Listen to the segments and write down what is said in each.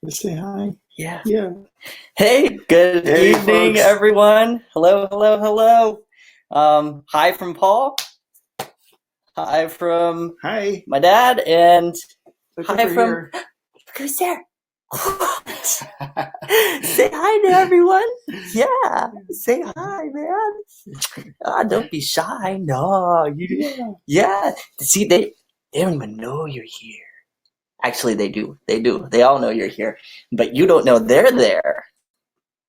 Say hi. Yeah. Yeah. Hey, good Hey, evening, folks. everyone. Hello, hello, hello. Hi from Paul. Hi from Hi. my dad, and Look hi over from here. who's there? Say hi to everyone. Yeah, say hi, man. Don't be shy. No, Yeah. yeah. See, they don't even know you're here. Actually, they do. They do. They all know you're here, but you don't know they're there.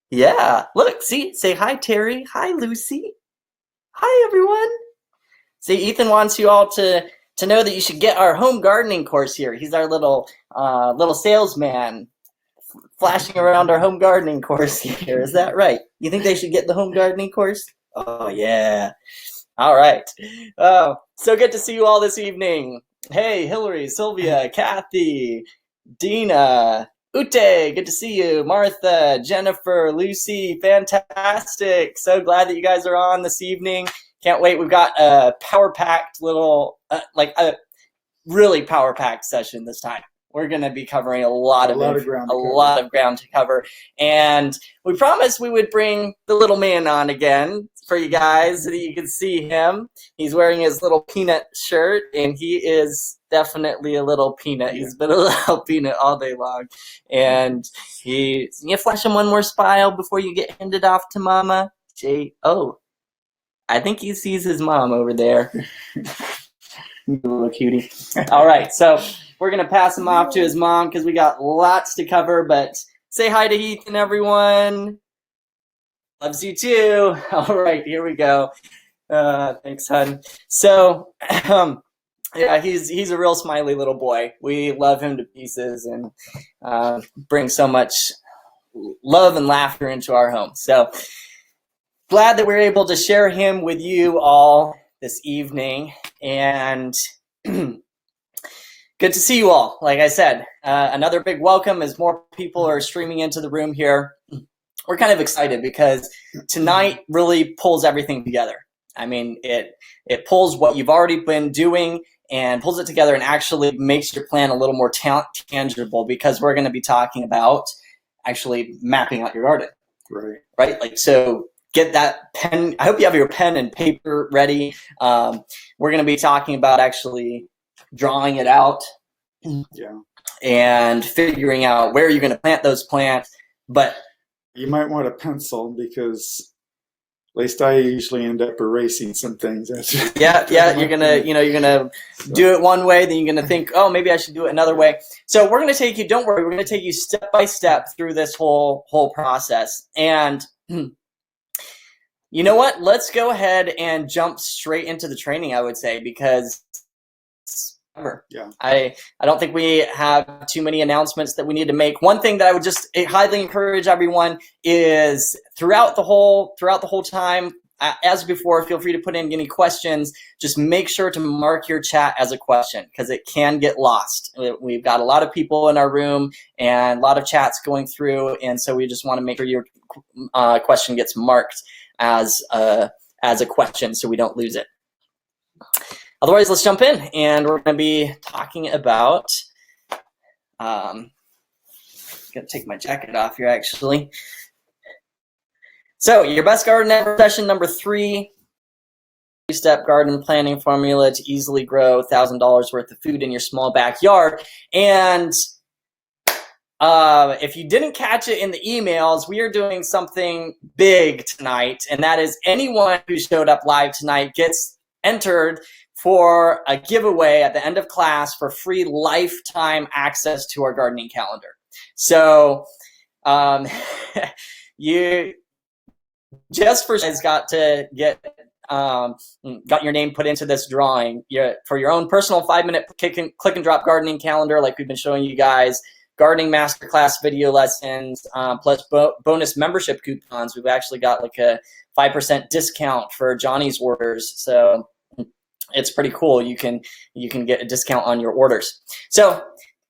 Yeah, look, see, say hi, Terry. Hi, Lucy. Hi, everyone. See, Ethan wants you all to know that you should get our home gardening course here. He's our little salesman flashing around our home gardening course here. Is that right? You think they should get the home gardening course? Oh yeah. All right. Oh, so good to see you all this evening. Hey, Hillary, Sylvia, Kathy, Dina, Ute, good to see you. Martha, Jennifer, Lucy, fantastic. So glad that you guys are on this evening. Can't wait. We've got a power-packed little, like a really power-packed session this time. We're going to be covering a lot of ground to cover. And we promised we would bring the little man on again for you guys so that you can see him. He's wearing his little peanut shirt, and he is definitely a little peanut. He's been a little peanut all day long. And you flash him one more smile before you get handed off to Mama. Oh, I think he sees his mom over there. Little cutie. All right, so we're going to pass him off to his mom because we got lots to cover, but say hi to Ethan, everyone. Loves you too. All right, here we go. Thanks, hon. So, yeah, he's a real smiley little boy. We love him to pieces and brings so much love and laughter into our home. So glad that we're able to share him with you all this evening. And good to see you all. Like I said, another big welcome as more people are streaming into the room here. We're kind of excited because tonight really pulls everything together. I mean, it pulls what you've already been doing and pulls it together and actually makes your plan a little more tangible, because we're going to be talking about actually mapping out your garden. Right? Like, so get that pen. I hope you have your pen and paper ready. We're going to be talking about actually drawing it out. Yeah. And figuring out where you're going to plant those plants. But you might want a pencil, because at least I usually end up erasing some things. yeah, you're gonna do it one way, then you're gonna think, oh, maybe I should do it another way. So we're gonna take you. Don't worry, we're gonna take you step by step through this whole process. And you know what? Let's go ahead and jump straight into the training, I would say, because yeah, I don't think we have too many announcements that we need to make. One thing that I would just highly encourage everyone is throughout the whole time, as before, feel free to put in any questions. Just make sure to mark your chat as a question, because it can get lost. We've got a lot of people in our room and a lot of chats going through, and so we just want to make sure your question gets marked as a question so we don't lose it. Otherwise, let's jump in, and we're going to be talking about, I'm going to take my jacket off here, actually. So, your best garden ever, session number 3, 3-step garden planning formula to easily grow $1,000 worth of food in your small backyard. And if you didn't catch it in the emails, we are doing something big tonight, and that is anyone who showed up live tonight gets entered for a giveaway at the end of class for free lifetime access to our gardening calendar. So you just for has got to get got your name put into this drawing for your own personal 5-minute click and drop gardening calendar, like we've been showing you guys. Gardening masterclass video lessons, plus bonus membership coupons. We've actually got like a 5% discount for Johnny's orders. So it's pretty cool. You can get a discount on your orders. So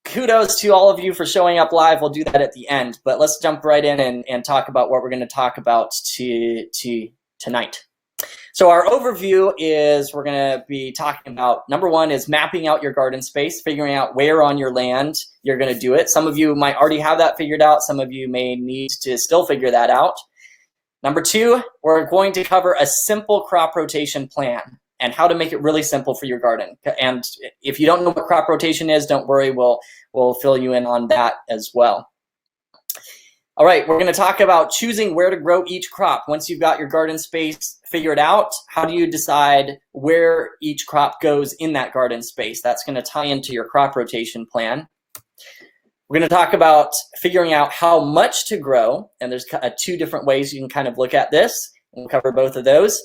kudos to all of you for showing up live. We'll do that at the end, but let's jump right in and talk about what we're going to talk about tonight. So our overview is we're going to be talking about, number one is mapping out your garden space, figuring out where on your land you're going to do it. Some of you might already have that figured out. Some of you may need to still figure that out. Number two, we're going to cover a simple crop rotation plan and how to make it really simple for your garden. And if you don't know what crop rotation is, don't worry, we'll fill you in on that as well. All right, we're going to talk about choosing where to grow each crop. Once you've got your garden space figured out, how do you decide where each crop goes in that garden space? That's going to tie into your crop rotation plan. We're going to talk about figuring out how much to grow, and there's two different ways you can kind of look at this. We'll cover both of those.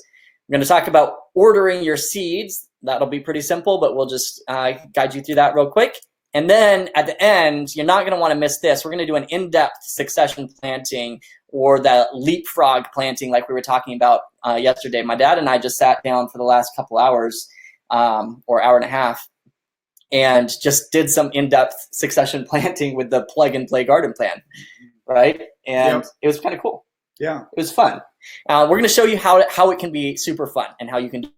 We're going to talk about ordering your seeds. That'll be pretty simple, but we'll just guide you through that real quick. And then at the end, you're not going to want to miss this. We're going to do an in-depth succession planting or the leapfrog planting like we were talking about yesterday. My dad and I just sat down for the last couple hours or hour and a half and just did some in-depth succession planting with the plug-and-play garden plan, right? And It was kind of cool. Yeah. It was fun. We're going to show you how it can be super fun and how you can do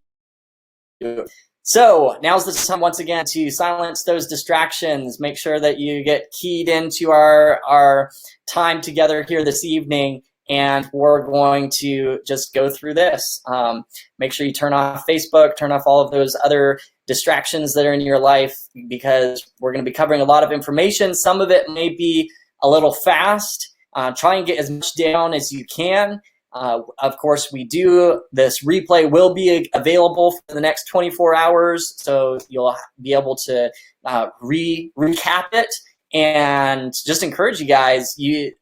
it. So now's the time once again to silence those distractions. Make sure that you get keyed into our time together here this evening, and we're going to just go through this. Make sure you turn off Facebook, turn off all of those other distractions that are in your life, because we're going to be covering a lot of information. Some of it may be a little fast. Try and get as much down as you can. Of course, this replay will be available for the next 24 hours, so you'll be able to recap it. And just encourage you guys, you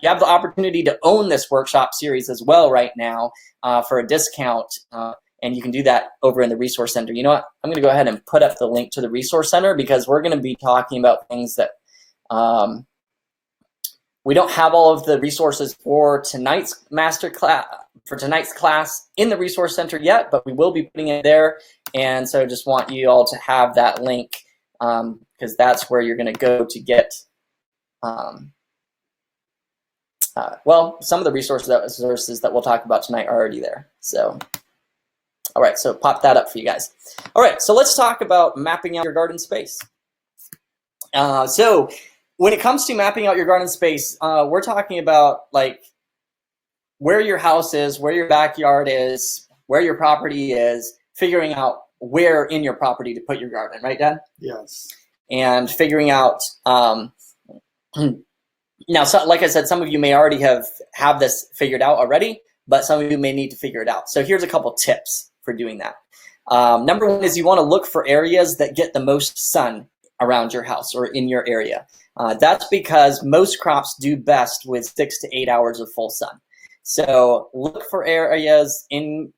have the opportunity to own this workshop series as well right now for a discount, and you can do that over in the Resource Center. You know what? I'm going to go ahead and put up the link to the Resource Center, because we're going to be talking about things that we don't have all of the resources for tonight's class in the Resource Center yet, but we will be putting it there. And so just want you all to have that link, because that's where you're going to go to get, some of the resources that we'll talk about tonight are already there. So, all right, so pop that up for you guys. All right, so let's talk about mapping out your garden space. So when it comes to mapping out your garden space, we're talking about like where your house is, where your backyard is, where your property is, figuring out where in your property to put your garden, right, Dad? Yes. And figuring out, now, so, like I said, some of you may already have this figured out already, but some of you may need to figure it out. So here's a couple tips for doing that. Number one is you want to look for areas that get the most sun around your house or in your area. That's because most crops do best with 6 to 8 hours of full sun. So look for areas in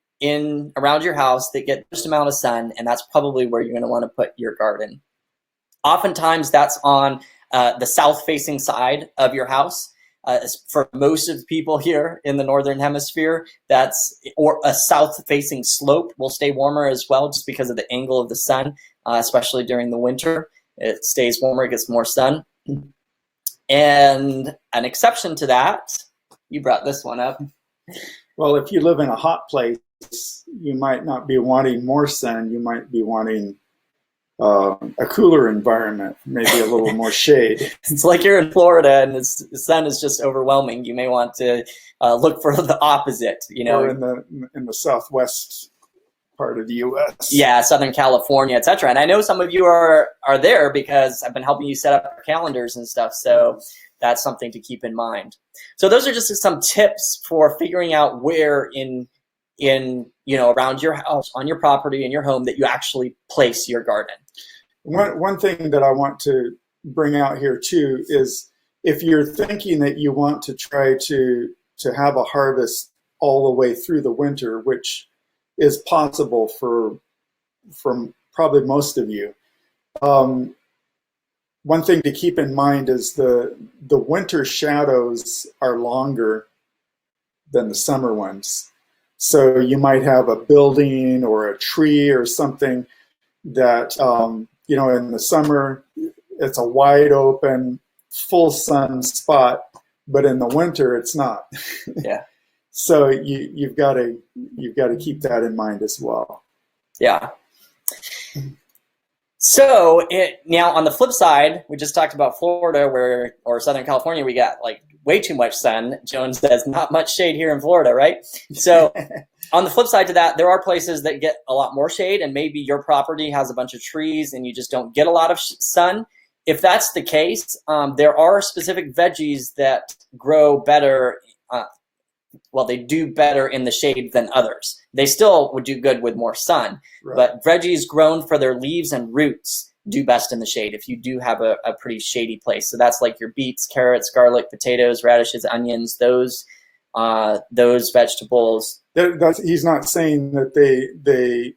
around your house that get the most amount of sun, and that's probably where you're going to want to put your garden. Oftentimes that's on the south-facing side of your house. For most of the people here in the Northern Hemisphere, or a south-facing slope will stay warmer as well, just because of the angle of the sun, especially during the winter. It stays warmer, it gets more sun. And an exception to that, you brought this one up. Well, if you live in a hot place, you might not be wanting more sun. You might be wanting a cooler environment, maybe a little more shade. It's like you're in Florida and the sun is just overwhelming. You may want to look for the opposite, you know. Or in the southwest part of the U.S. Yeah, Southern California, etc. And I know some of you are there because I've been helping you set up your calendars and stuff. So that's something to keep in mind. So those are just some tips for figuring out where in around your house, on your property, in your home, that you actually place your garden. One thing that I want to bring out here too is, if you're thinking that you want to try to have a harvest all the way through the winter, which is possible for probably most of you, one thing to keep in mind is the winter shadows are longer than the summer ones. So you might have a building or a tree or something that, in the summer, it's a wide open, full sun spot, but in the winter, it's not. Yeah. So you've got to keep that in mind as well. Yeah. So now on the flip side, we just talked about Florida or Southern California, we got like way too much sun. Jones says not much shade here in Florida, right? So on the flip side to that, there are places that get a lot more shade, and maybe your property has a bunch of trees and you just don't get a lot of sun. If that's the case, there are specific veggies that grow better. Well, they do better in the shade than others. They still would do good with more sun, Right. but veggies grown for their leaves and roots do best in the shade if you do have a pretty shady place. So that's like your beets, carrots, garlic, potatoes, radishes, onions, those vegetables. He's not saying that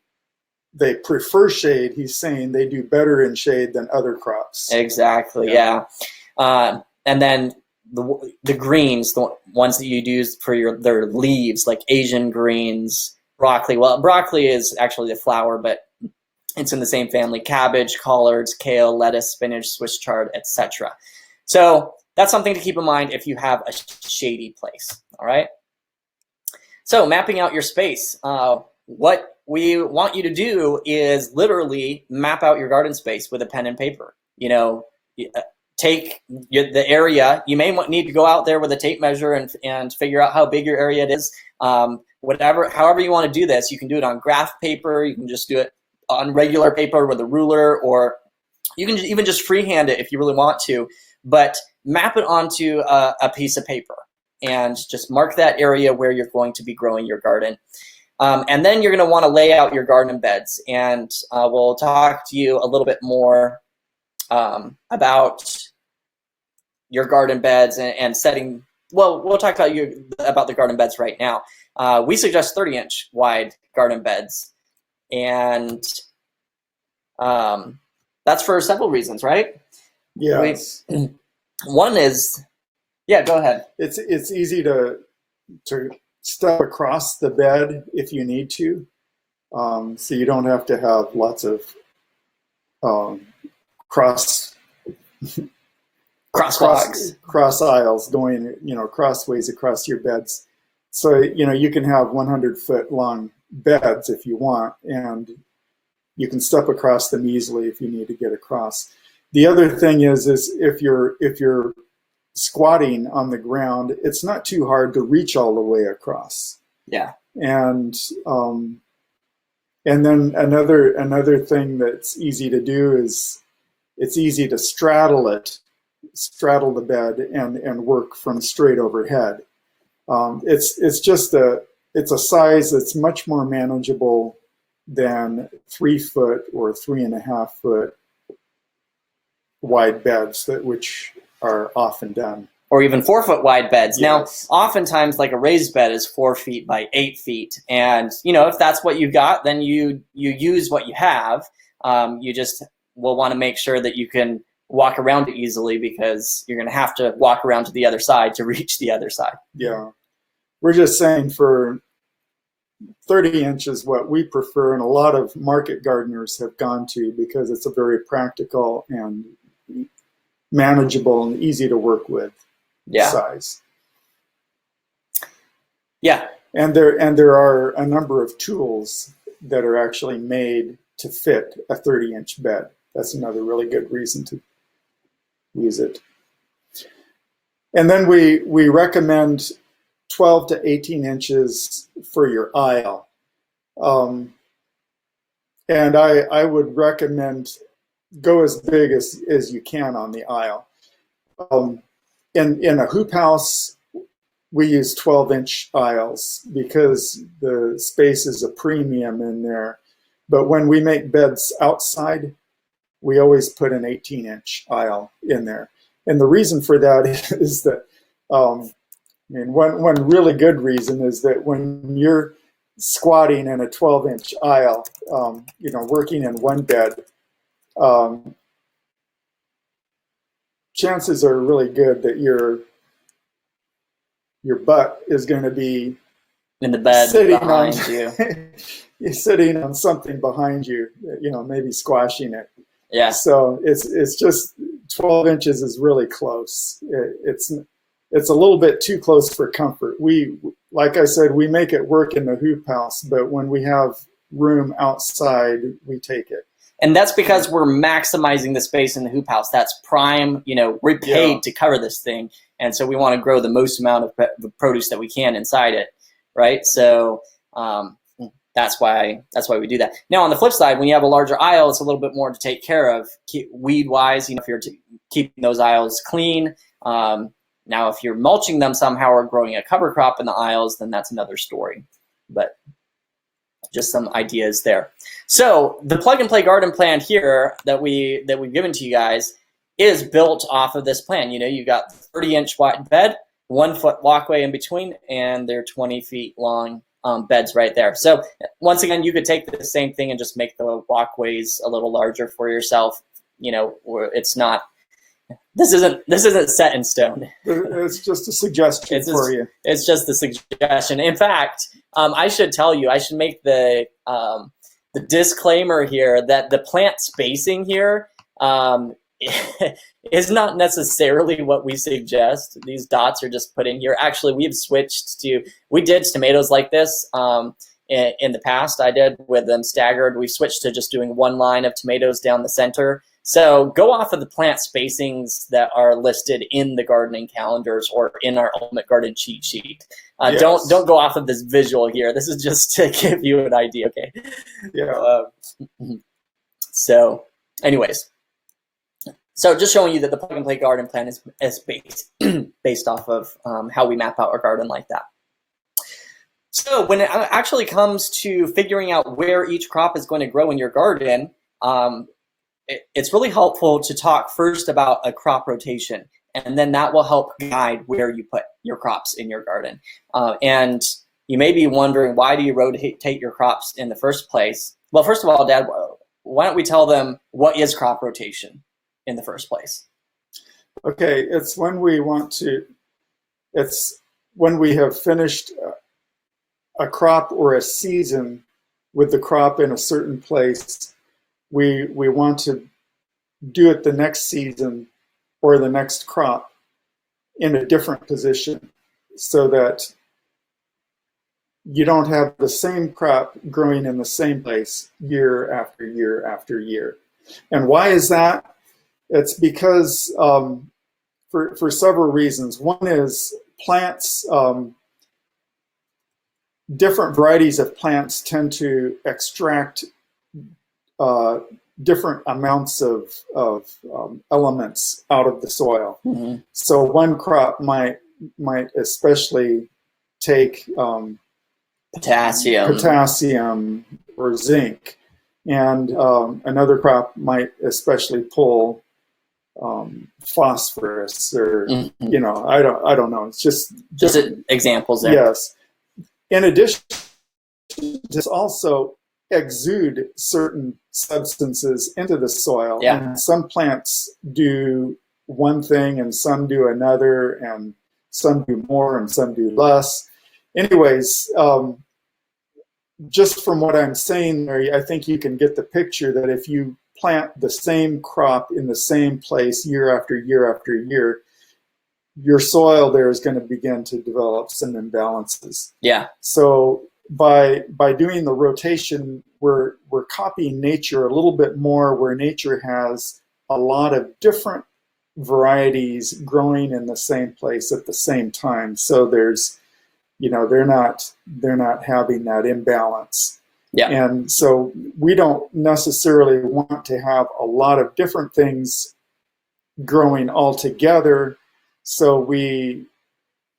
they prefer shade. He's saying they do better in shade than other crops. Exactly, yeah. And then the greens, the ones that you use for their leaves, like Asian greens, broccoli. Well, broccoli is actually the flower, but it's in the same family. Cabbage, collards, kale, lettuce, spinach, Swiss chard, etc. So that's something to keep in mind if you have a shady place. All right. So mapping out your space. What we want you to do is literally map out your garden space with a pen and paper. Take the area. You may need to go out there with a tape measure and figure out how big your area is. However you want to do this, you can do it on graph paper. You can just do it on regular paper with a ruler, or you can even just freehand it if you really want to. But map it onto a piece of paper and just mark that area where you're going to be growing your garden. And then you're going to want to lay out your garden beds. And we'll talk to you a little bit more about your garden beds and setting. Well, we'll talk about the garden beds right now. We suggest 30-inch wide garden beds, and that's for several reasons, right? Yeah. One is, yeah, go ahead. It's easy to step across the bed if you need to, so you don't have to have lots of cross aisles going, crossways across your beds. So, you can have 100-foot long beds if you want, and you can step across them easily if you need to get across. The other thing is if you're squatting on the ground, it's not too hard to reach all the way across. Yeah. And then another thing that's easy to do is it's easy to straddle the bed and work from straight overhead. It's a size that's much more manageable than 3-foot or 3.5-foot wide beds which are often done. Or even 4-foot wide beds. Yes. Now, oftentimes, like a raised bed is 4 feet by 8 feet, and if that's what you got, then you use what you have. You just will want to make sure that you can walk around it easily, because you're going to have to walk around to the other side to reach the other side. Yeah, we're just saying for 30 inches what we prefer, and a lot of market gardeners have gone to, because it's a very practical and manageable and easy to work with size. Yeah. And there are a number of tools that are actually made to fit a 30-inch bed. That's another really good reason to use it. And then we recommend 12 to 18 inches for your aisle. And I would recommend go as big as you can on the aisle. In a hoop house, we use 12-inch aisles because the space is a premium in there. But when we make beds outside, we always put an 18-inch aisle in there. And the reason for that is that, one really good reason is that when you're squatting in a 12-inch aisle, working in one bed, chances are really good that your butt is going to be in the bed behind you. You're sitting on something behind you, maybe squashing it. Yeah. So it's just 12 inches is really close. it's a little bit too close for comfort. Like I said, we make it work in the hoop house, but when we have room outside, we take it. And that's because we're maximizing the space in the hoop house. That's prime, we're paid to cover this thing. And so we want to grow the most amount of produce that we can inside it, right? So that's why we do that. Now, on the flip side, when you have a larger aisle, it's a little bit more to take care of weed-wise, if you're keeping those aisles clean. Now, if you're mulching them somehow or growing a cover crop in the aisles, then that's another story. But just some ideas there. So the plug and play garden plan here that we've given to you guys is built off of this plan. You got 30-inch wide bed, 1 foot walkway in between, and they're 20 feet long beds right there. So once again, you could take the same thing and just make the walkways a little larger for yourself. Where it's not. This isn't set in stone. It's just a suggestion for you. It's just a suggestion. In fact, I should tell you, I should make the disclaimer here that the plant spacing here is not necessarily what we suggest. These dots are just put in here. Actually, we did tomatoes like this in the past. I did with them staggered. We switched to just doing one line of tomatoes down the center. So go off of the plant spacings that are listed in the gardening calendars or in our Ultimate Garden cheat sheet. Yes. Don't go off of this visual here. This is just to give you an idea, okay? Yeah. So anyways, so just showing you that the plug and play garden plan is based off of how we map out our garden like that. So when it actually comes to figuring out where each crop is going to grow in your garden, it's really helpful to talk first about a crop rotation, and then that will help guide where you put your crops in your garden. And you may be wondering, why do you rotate your crops in the first place? Well, first of all, Dad, why don't we tell them what is crop rotation in the first place? Okay, it's when we have finished a crop or a season with the crop in a certain place. We want to do it the next season or the next crop in a different position so that you don't have the same crop growing in the same place year after year after year. And why is that? It's because for several reasons. One is plants, different varieties of plants tend to extract different amounts of elements out of the soil. Mm-hmm. So one crop might especially take potassium or zinc, and another crop might especially pull phosphorus or mm-hmm. I don't know. It's just examples there. Yes. In addition, just also exude certain substances into the soil. Yeah. And some plants do one thing and some do another, and some do more and some do less. Anyways, just from what I'm saying there, I think you can get the picture that if you plant the same crop in the same place year after year after year, your soil there is going to begin to develop some imbalances. Yeah. So by doing the rotation, we're copying nature a little bit more, where nature has a lot of different varieties growing in the same place at the same time. So there's, they're not having that imbalance. Yeah. And so we don't necessarily want to have a lot of different things growing all together. So we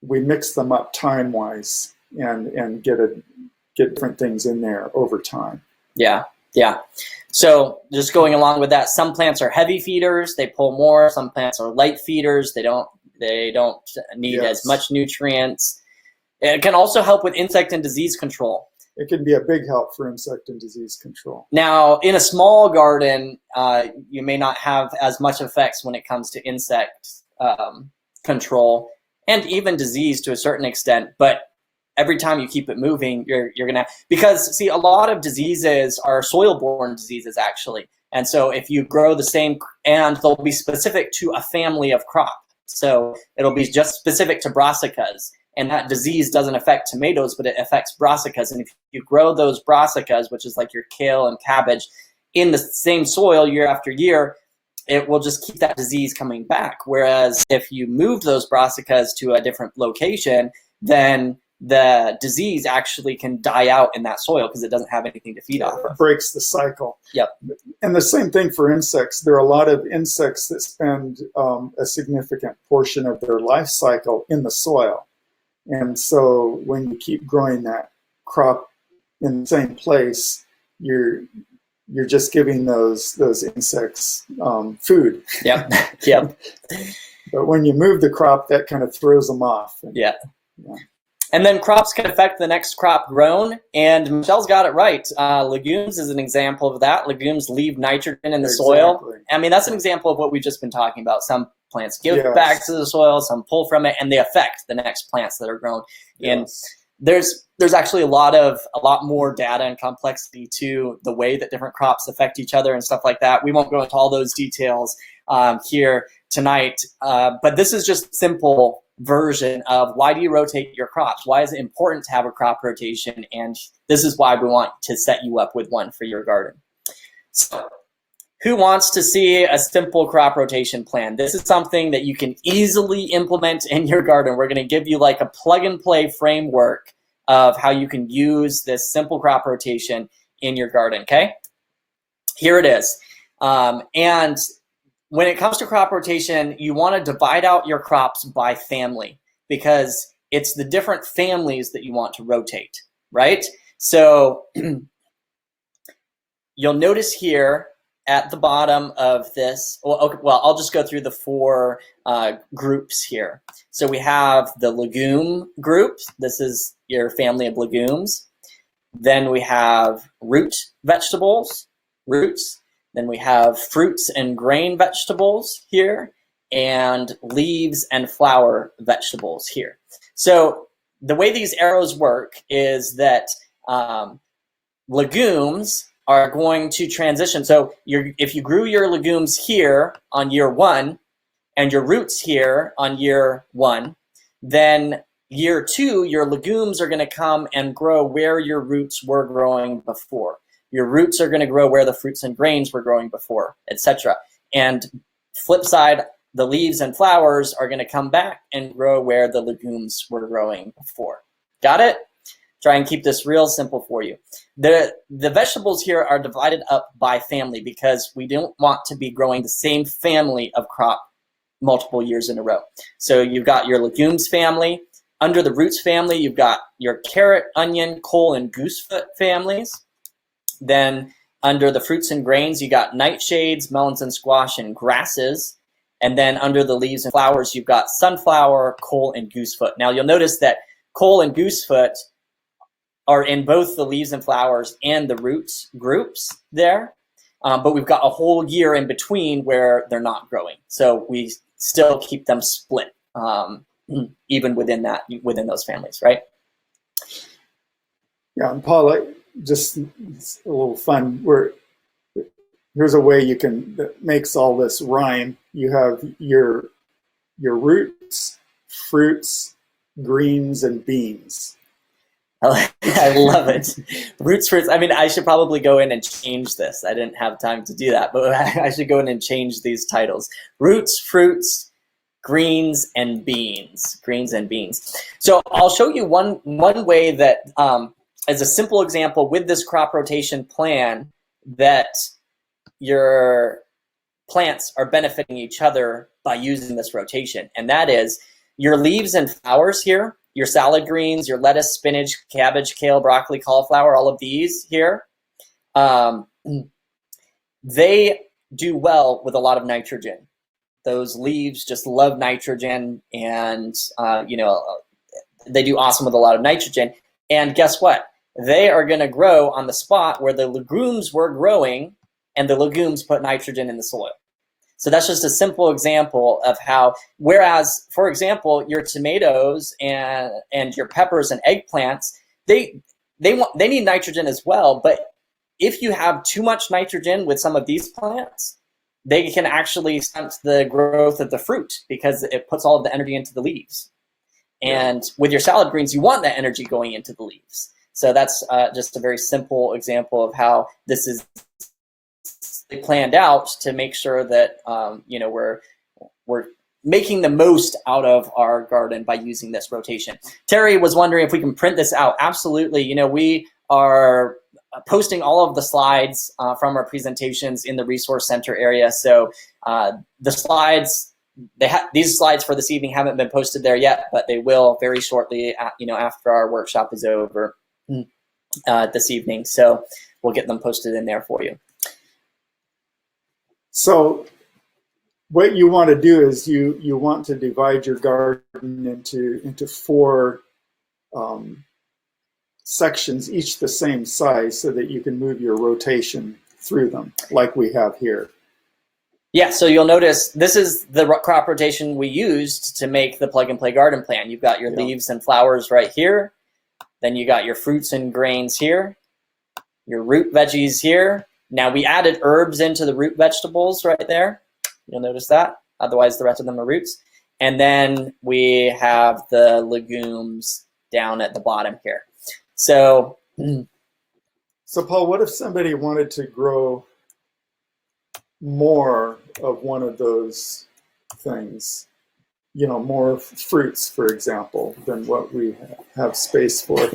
mix them up time-wise and get different things in there over time. Yeah. So just going along with that, some plants are heavy feeders; they pull more. Some plants are light feeders; they don't need as much nutrients. It can also help with insect and disease control. It can be a big help for insect and disease control. Now, in a small garden, you may not have as much effects when it comes to insect control and even disease to a certain extent, but every time you keep it moving, you're gonna, because see, a lot of diseases are soil-borne diseases actually, and so if you grow the same, and they'll be specific to a family of crop. So it'll be just specific to brassicas. And that disease doesn't affect tomatoes, but it affects brassicas. And if you grow those brassicas, which is like your kale and cabbage, in the same soil year after year, it will just keep that disease coming back. Whereas if you move those brassicas to a different location, then the disease actually can die out in that soil because it doesn't have anything to feed off of. It breaks the cycle. Yep. And the same thing for insects. There are a lot of insects that spend a significant portion of their life cycle in the soil. And so when you keep growing that crop in the same place, you're just giving those insects food. Yep. Yep. But when you move the crop, that kind of throws them off. Yeah. And then crops can affect the next crop grown, and Michelle's got it right. Legumes is an example of that. Legumes leave nitrogen in the soil. I mean, that's an example of what we've just been talking about. Some plants give back to the soil, some pull from it, and they affect the next plants that are grown. And there's actually a lot more data and complexity to the way that different crops affect each other and stuff like that. We won't go into all those details here tonight, but this is just a simple version of why do you rotate your crops? Why is it important to have a crop rotation? And this is why we want to set you up with one for your garden. So who wants to see a simple crop rotation plan? This is something that you can easily implement in your garden. We're going to give you like a plug and play framework of how you can use this simple crop rotation in your garden, okay? Here it is. And when it comes to crop rotation, you want to divide out your crops by family because it's the different families that you want to rotate, right? So you'll notice here at the bottom of this, well, I'll just go through the four groups here. So we have the legume group. This is your family of legumes. Then we have root vegetables, roots. Then we have fruits and grain vegetables here, and leaves and flower vegetables here. So the way these arrows work is that legumes are going to transition. So if you grew your legumes here on year 1 and your roots here on year 1, then year 2, your legumes are going to come and grow where your roots were growing before. Your roots are going to grow where the fruits and grains were growing before, etc. And flip side, the leaves and flowers are going to come back and grow where the legumes were growing before. Got it? Try and keep this real simple for you. The vegetables here are divided up by family because we don't want to be growing the same family of crop multiple years in a row. So you've got your legumes family. Under the roots family, you've got your carrot, onion, cole, and goosefoot families. Then under the fruits and grains, you got nightshades, melons and squash, and grasses. And then under the leaves and flowers, you've got sunflower, cole, and goosefoot. Now you'll notice that cole and goosefoot are in both the leaves and flowers and the roots groups there. But we've got a whole year in between where they're not growing. So we still keep them split even within those families, right? Yeah, and Paul, just it's a little fun. Here's a way that makes all this rhyme. You have your roots, fruits, greens, and beans. I love it. Roots, fruits. I mean, I should probably go in and change this. I didn't have time to do that, but I should go in and change these titles. Roots, fruits, greens, and beans. Greens and beans. So I'll show you one way that, as a simple example with this crop rotation plan, that your plants are benefiting each other by using this rotation. And that is your leaves and flowers here, your salad greens, your lettuce, spinach, cabbage, kale, broccoli, cauliflower, all of these here, they do well with a lot of nitrogen. Those leaves just love nitrogen, and they do awesome with a lot of nitrogen. And guess what? They are going to grow on the spot where the legumes were growing, and the legumes put nitrogen in the soil. So that's just a simple example of how, whereas, for example, your tomatoes and your peppers and eggplants, they need nitrogen as well. But if you have too much nitrogen with some of these plants, they can actually stunt the growth of the fruit because it puts all of the energy into the leaves. And with your salad greens, you want that energy going into the leaves. So that's just a very simple example of how this is planned out to make sure that we're making the most out of our garden by using this rotation. Terry was wondering if we can print this out. Absolutely. We are posting all of the slides from our presentations in the resource center area. So the slides, these slides for this evening haven't been posted there yet, but they will very shortly, after our workshop is over this evening. So we'll get them posted in there for you. So what you want to do is you want to divide your garden into 4 sections, each the same size, so that you can move your rotation through them like we have here. Yeah, so you'll notice this is the crop rotation we used to make the plug and play garden plan. You've got your leaves and flowers right here. Then you got your fruits and grains here, your root veggies here. Now we added herbs into the root vegetables right there. You'll notice that. Otherwise, the rest of them are roots. And then we have the legumes down at the bottom here. So Paul, what if somebody wanted to grow more of one of those things? More fruits, for example, than what we have space for.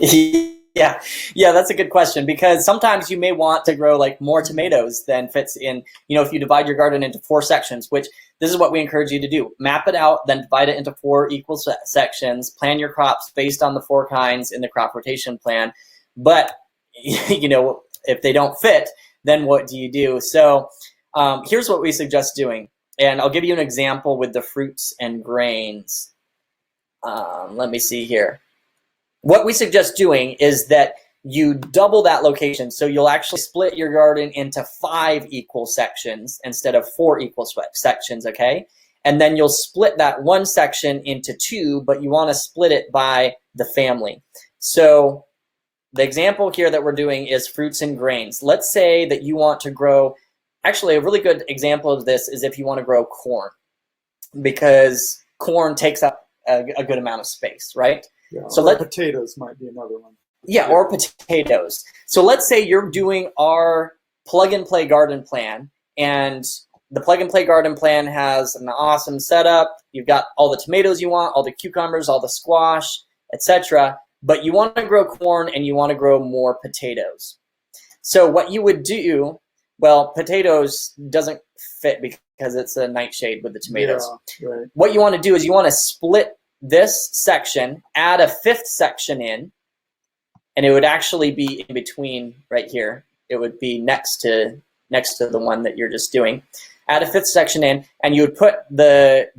Yeah, that's a good question, because sometimes you may want to grow like more tomatoes than fits in, if you divide your garden into 4 sections, which this is what we encourage you to do. Map it out, then divide it into 4 equal sections, plan your crops based on the 4 kinds in the crop rotation plan. But, if they don't fit, then what do you do? So here's what we suggest doing. And I'll give you an example with the fruits and grains. Let me see here. What we suggest doing is that you double that location. So you'll actually split your garden into 5 equal sections instead of 4 equal sections, okay? And then you'll split that one section into 2, but you want to split it by the family. So the example here that we're doing is fruits and grains. Let's say that you want to grow, actually a really good example of this is if you want to grow corn, because corn takes up a good amount of space, right? Yeah, so potatoes might be another one. Yeah, or potatoes. So let's say you're doing our plug and play garden plan, and the plug and play garden plan has an awesome setup. You've got all the tomatoes you want, all the cucumbers, all the squash, etc. But you want to grow corn and you want to grow more potatoes. So what you would do, well, potatoes doesn't fit because it's a nightshade with the tomatoes. Yeah, right. What you want to do is you want to split this section, add a 5th section in, and it would actually be in between right here. It would be next to the one that you're just doing. Add a 5th section in, and you would put the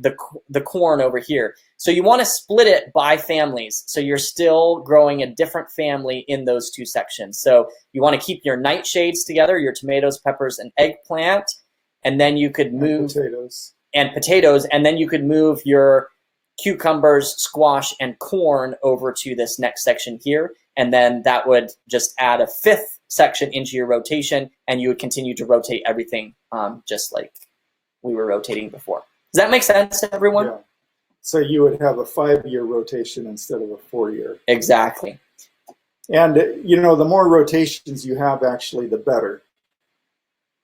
corn over here. So you want to split it by families, so you're still growing a different family in those 2 sections. So you want to keep your nightshades together, your tomatoes, peppers, and eggplant, and then you could move potatoes, and then you could move your cucumbers, squash, and corn over to this next section here, and then that would just add a 5th section into your rotation, and you would continue to rotate everything just like we were rotating before. Does that make sense to everyone? Yeah. So you would have a 5-year rotation instead of a 4-year. Exactly. And the more rotations you have, actually, the better.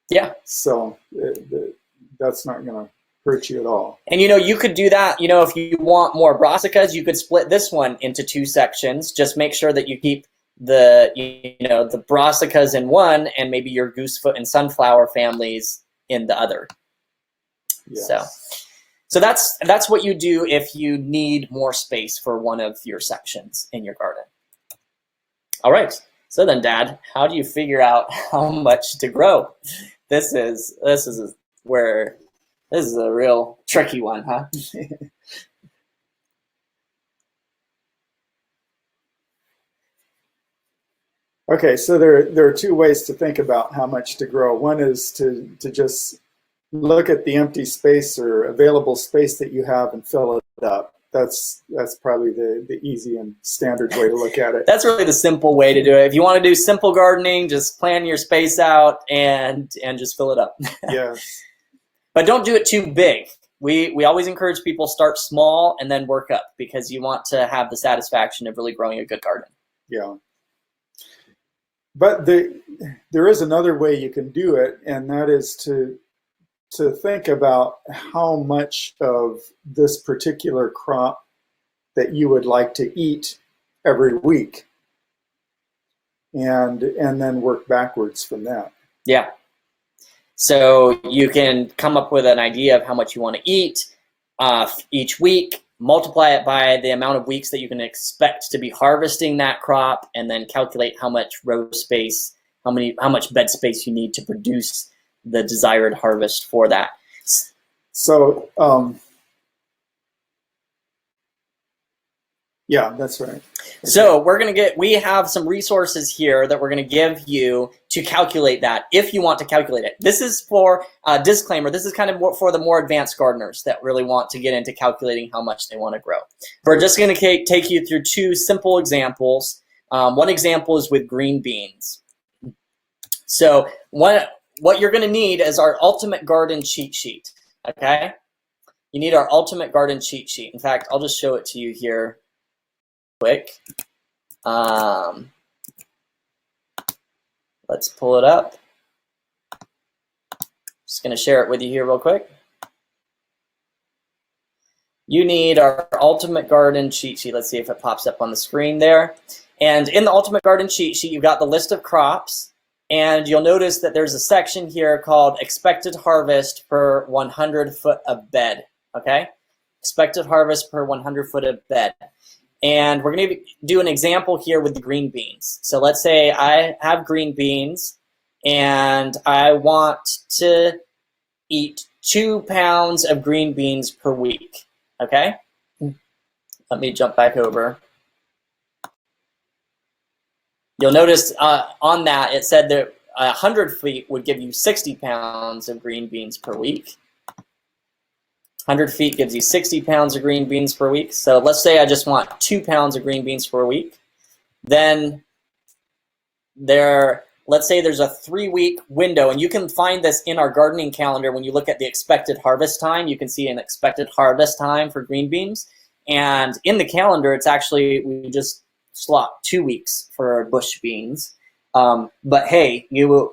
Yeah. So that's not going to hurt you at all. And you could do that. If you want more brassicas, you could split this one into 2 sections. Just make sure that you keep the the brassicas in one, and maybe your goosefoot and sunflower families in the other. Yes. So that's what you do if you need more space for one of your sections in your garden. All right. So then, Dad, how do you figure out how much to grow? This is a real tricky one, huh? Okay, so there are 2 ways to think about how much to grow. One is to just look at the empty space or available space that you have and fill it up. That's probably the easy and standard way to look at it. That's really the simple way to do it. If you want to do simple gardening, just plan your space out and just fill it up. Yes. But don't do it too big. We always encourage people start small and then work up, because you want to have the satisfaction of really growing a good garden. Yeah. But there is another way you can do it, and that is to think about how much of this particular crop that you would like to eat every week, and then work backwards from that. Yeah. So you can come up with an idea of how much you want to eat each week, multiply it by the amount of weeks that you can expect to be harvesting that crop, and then calculate how much row space, how much bed space you need to produce the desired harvest for that. So, yeah, that's right. So we have some resources here that we're going to give you to calculate that, if you want to calculate it. This is for a disclaimer. This is kind of for the more advanced gardeners that really want to get into calculating how much they want to grow. We're just going to take you through two simple examples. One example is with green beans. So what you're going to need is our Ultimate Garden cheat sheet, okay? You need our Ultimate Garden cheat sheet. In fact, I'll just show it to you here quick. Let's pull it up. Just going to share it with you here real quick. You need our Ultimate Garden cheat sheet. Let's see if it pops up on the screen there. And in the Ultimate Garden cheat sheet, you've got the list of crops, and you'll notice that there's a section here called Expected Harvest per 100 foot of bed, okay? Expected harvest per 100 foot of bed. And we're going to do an example here with the green beans. So let's say I have green beans and I want to eat 2 pounds of green beans per week, okay? Let me jump back over. You'll notice on that it said that 100 feet would give you 60 pounds of green beans per week. 100 feet gives you 60 pounds of green beans per week. So let's say I just want 2 pounds of green beans per week. Then let's say there's a 3-week window, and you can find this in our gardening calendar. When you look at the expected harvest time, you can see an expected harvest time for green beans. And in the calendar, it's actually, we just slot 2 weeks for bush beans. But hey, you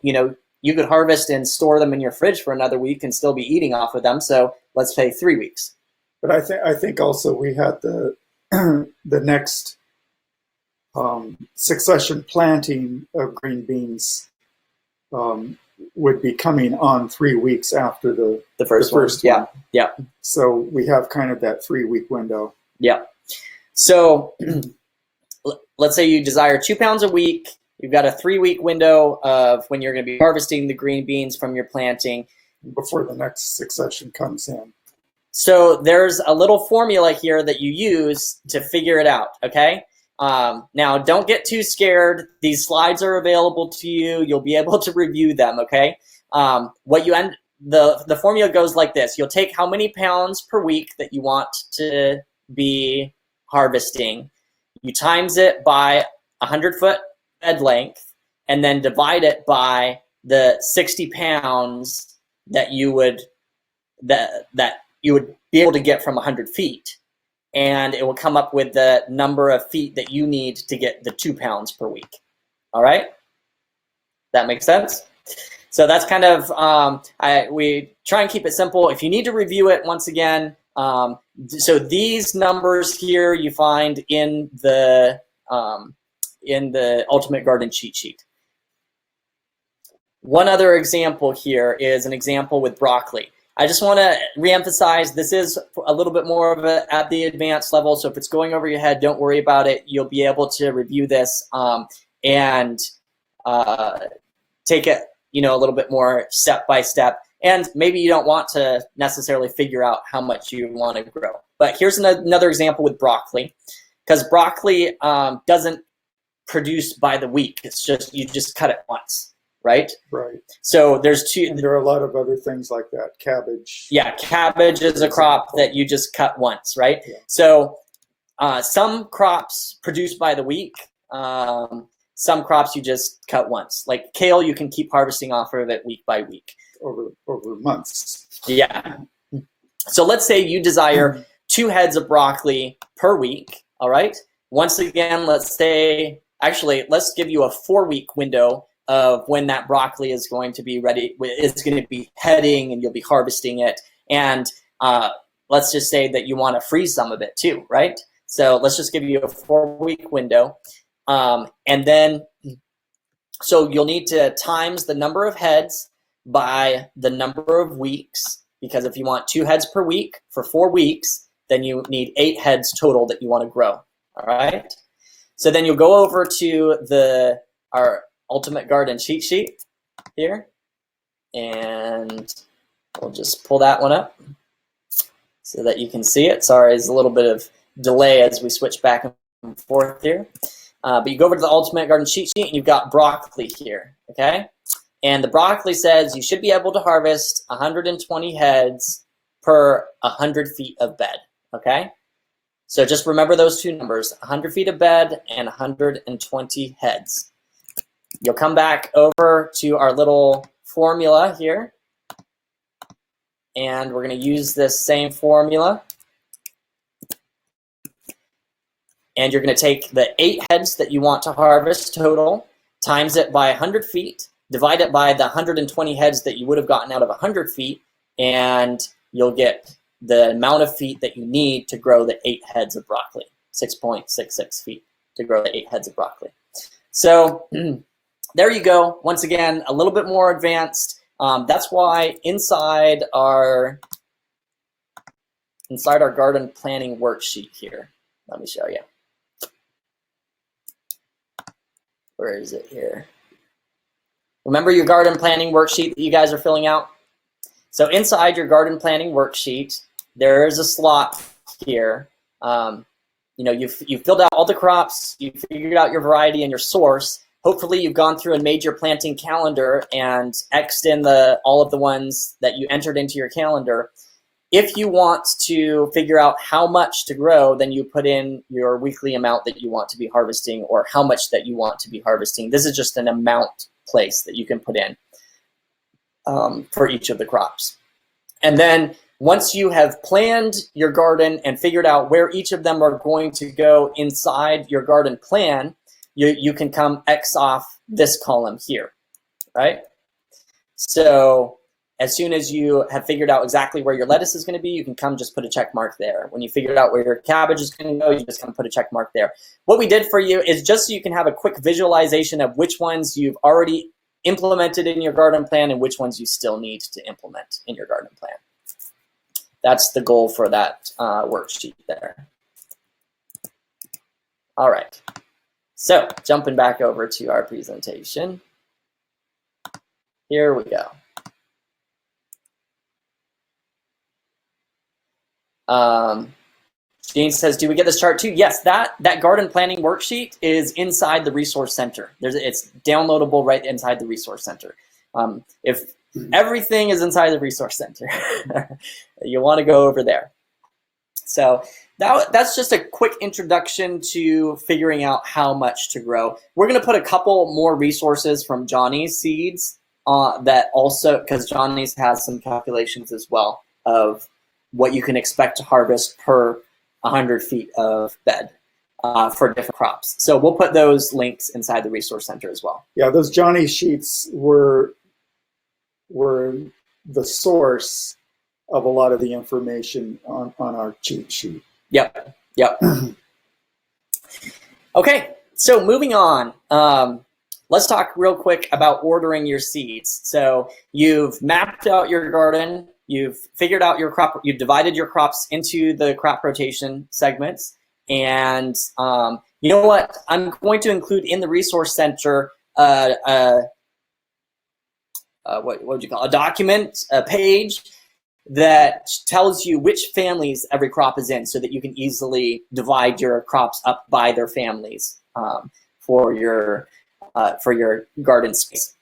could harvest and store them in your fridge for another week and still be eating off of them. So let's say 3 weeks. But I think also we had the the next succession planting of green beans would be coming on 3 weeks after the first one. Yeah. So we have kind of that 3-week window. Yeah. So let's say you desire 2 pounds a week. You've got a 3-week window of when you're going to be harvesting the green beans from your planting. Before the next succession comes in. So there's a little formula here that you use to figure it out, okay? Now, don't get too scared. These slides are available to you. You'll be able to review them, okay? The formula goes like this. You'll take how many pounds per week that you want to be harvesting. You times it by 100-foot bed length, and then divide it by the 60 pounds that you would be able to get from 100 feet. And it will come up with the number of feet that you need to get the 2 pounds per week. All right? That makes sense? So that's kind of, we try and keep it simple. If you need to review it, once again, so these numbers here you find in the Ultimate Garden cheat sheet. One other example here is an example with broccoli. I just want to reemphasize this is a little bit more of at the advanced level, so if it's going over your head, don't worry about it. You'll be able to review this and take it, a little bit more step by step. And maybe you don't want to necessarily figure out how much you want to grow. But here's another example with broccoli, because broccoli doesn't produce by the week. It's just you just cut it once. Right? Right. So there's two. And there are a lot of other things like that. Cabbage. Yeah, cabbage is a crop that you just cut once, right? Yeah. So some crops produce by the week. Some crops you just cut once. Like kale, you can keep harvesting off of it week by week. over months. Yeah. So let's say you desire 2 heads of broccoli per week. All right. Once again, let's say, actually, let's give you a 4-week window of when that broccoli is going to be ready. It's going to be heading and you'll be harvesting it. And let's just say that you want to freeze some of it too, right? So let's just give you a 4-week window. And then, so you'll need to times the number of heads by the number of weeks, because if you want 2 heads per week for 4 weeks, then you need 8 heads total that you want to grow. All right. So then you'll go over to our Ultimate Garden cheat sheet here, and we'll just pull that one up so that you can see it. Sorry, there's a little bit of delay as we switch back and forth here. But you go over to the Ultimate Garden cheat sheet and you've got broccoli here, okay? And the broccoli says you should be able to harvest 120 heads per 100 feet of bed, okay? So just remember those 2 numbers, 100 feet of bed and 120 heads. You'll come back over to our little formula here, and we're going to use this same formula. And you're going to take the 8 heads that you want to harvest total, times it by 100 feet, divide it by the 120 heads that you would have gotten out of 100 feet, and you'll get the amount of feet that you need to grow the 8 heads of broccoli, 6.66 feet to grow the 8 heads of broccoli. So there you go. Once again, a little bit more advanced. That's why inside our garden planning worksheet here, let me show you. Where is it here? Remember your garden planning worksheet that you guys are filling out? So inside your garden planning worksheet, there is a slot here. You've filled out all the crops, you've figured out your variety and your source. Hopefully you've gone through and made your planting calendar and X'd in all of the ones that you entered into your calendar. If you want to figure out how much to grow, then you put in your weekly amount that you want to be harvesting or how much that you want to be harvesting. This is just an amount place that you can put in for each of the crops. And then once you have planned your garden and figured out where each of them are going to go inside your garden plan, you can come X off this column here, right? So as soon as you have figured out exactly where your lettuce is going to be, you can come just put a check mark there. When you figured out where your cabbage is going to go, you just come put a check mark there. What we did for you is just so you can have a quick visualization of which ones you've already implemented in your garden plan and which ones you still need to implement in your garden plan. That's the goal for that worksheet there. All right. So jumping back over to our presentation. Here we go. Jane says, do we get this chart too? Yes, that garden planning worksheet is inside the Resource Center. It's downloadable right inside the Resource Center. If everything is inside the Resource Center, you want to go over there. So that's just a quick introduction to figuring out how much to grow. We're going to put a couple more resources from Johnny's Seeds that also, because Johnny's has some calculations as well of what you can expect to harvest per 100 feet of bed for different crops. So we'll put those links inside the Resource Center as well. Yeah, those Johnny sheets were the source of a lot of the information on our cheat sheet. Yep. Okay, so moving on. Let's talk real quick about ordering your seeds. So you've mapped out your garden, you've figured out your crop, you've divided your crops into the crop rotation segments, and you know what? I'm going to include in the Resource Center what would you call a document, a page that tells you which families every crop is in, so that you can easily divide your crops up by their families for your garden space.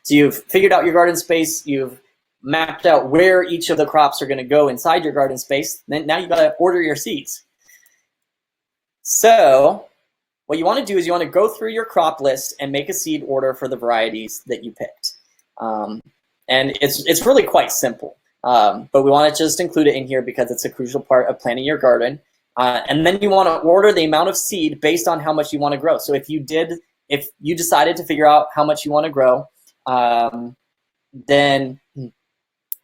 So you've figured out your garden space, you've mapped out where each of the crops are going to go inside your garden space. Then now you've got to order your seeds. So what you want to do is you want to go through your crop list and make a seed order for the varieties that you picked. And it's really quite simple. But we want to just include it in here because it's a crucial part of planning your garden. And then you want to order the amount of seed based on how much you want to grow. So if you decided to figure out how much you want to grow, then,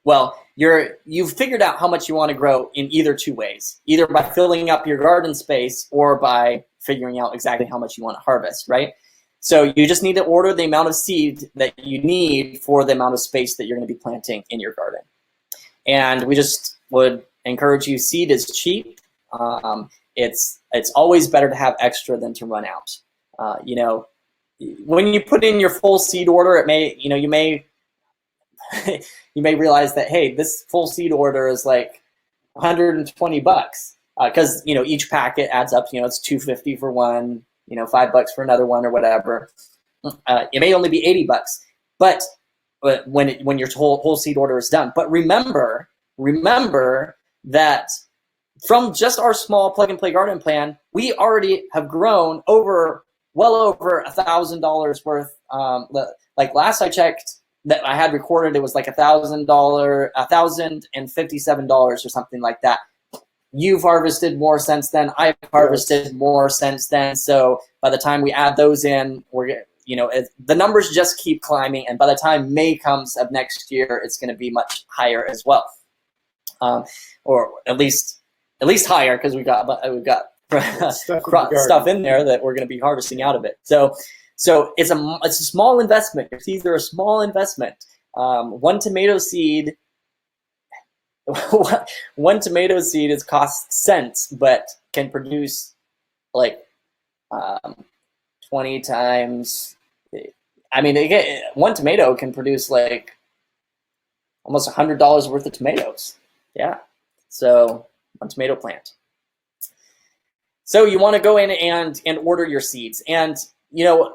well, you've figured out how much you want to grow in either two ways, either by filling up your garden space or by figuring out exactly how much you want to harvest, right? So you just need to order the amount of seed that you need for the amount of space that you're going to be planting in your garden. And we just would encourage you, seed is cheap. It's always better to have extra than to run out. When you put in your full seed order, you may you may realize that, hey, this full seed order is like $120 because each packet adds up. It's $2.50 for one, $5 for another one or whatever. It may only be $80, but when your whole seed order is done. But remember that from just our small plug and play garden plan, we already have grown well over $1,000 worth. Like last I checked, that I had recorded, it was like $1,057 or something like that. You've harvested more since then. I've harvested more since then. So by the time we add those in, the numbers just keep climbing. And by the time May comes of next year, it's going to be much higher as well, or at least higher because we got stuff in there that we're going to be harvesting out of it. So it's a small investment. Your seeds are a small investment. One tomato seed is cost cents, but can produce like 20 times. One tomato can produce like almost $100 worth of tomatoes. Yeah, so one tomato plant. So you want to go in and order your seeds, and here's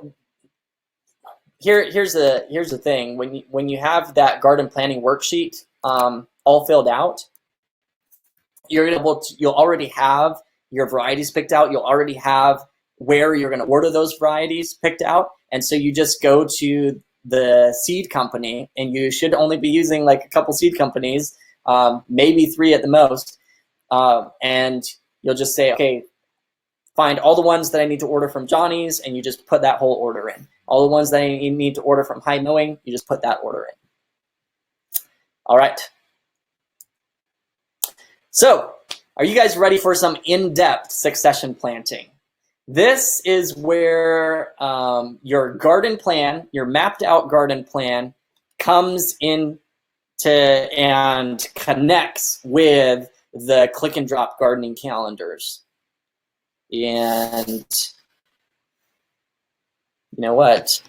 the thing. When you have that garden planning worksheet all filled out, you'll already have your varieties picked out. You'll already have where you're going to order those varieties picked out, and so you just go to the seed company, and you should only be using like a couple seed companies, maybe 3 at the most, and you'll just say, okay, find all the ones that I need to order from Johnny's, and you just put that whole order in. All the ones that I need to order from High Mowing, you just put that order in. All right. So, are you guys ready for some in-depth succession planting? This is where your garden plan, your mapped out garden plan, comes in and connects with the click and drop gardening calendars. And you know what?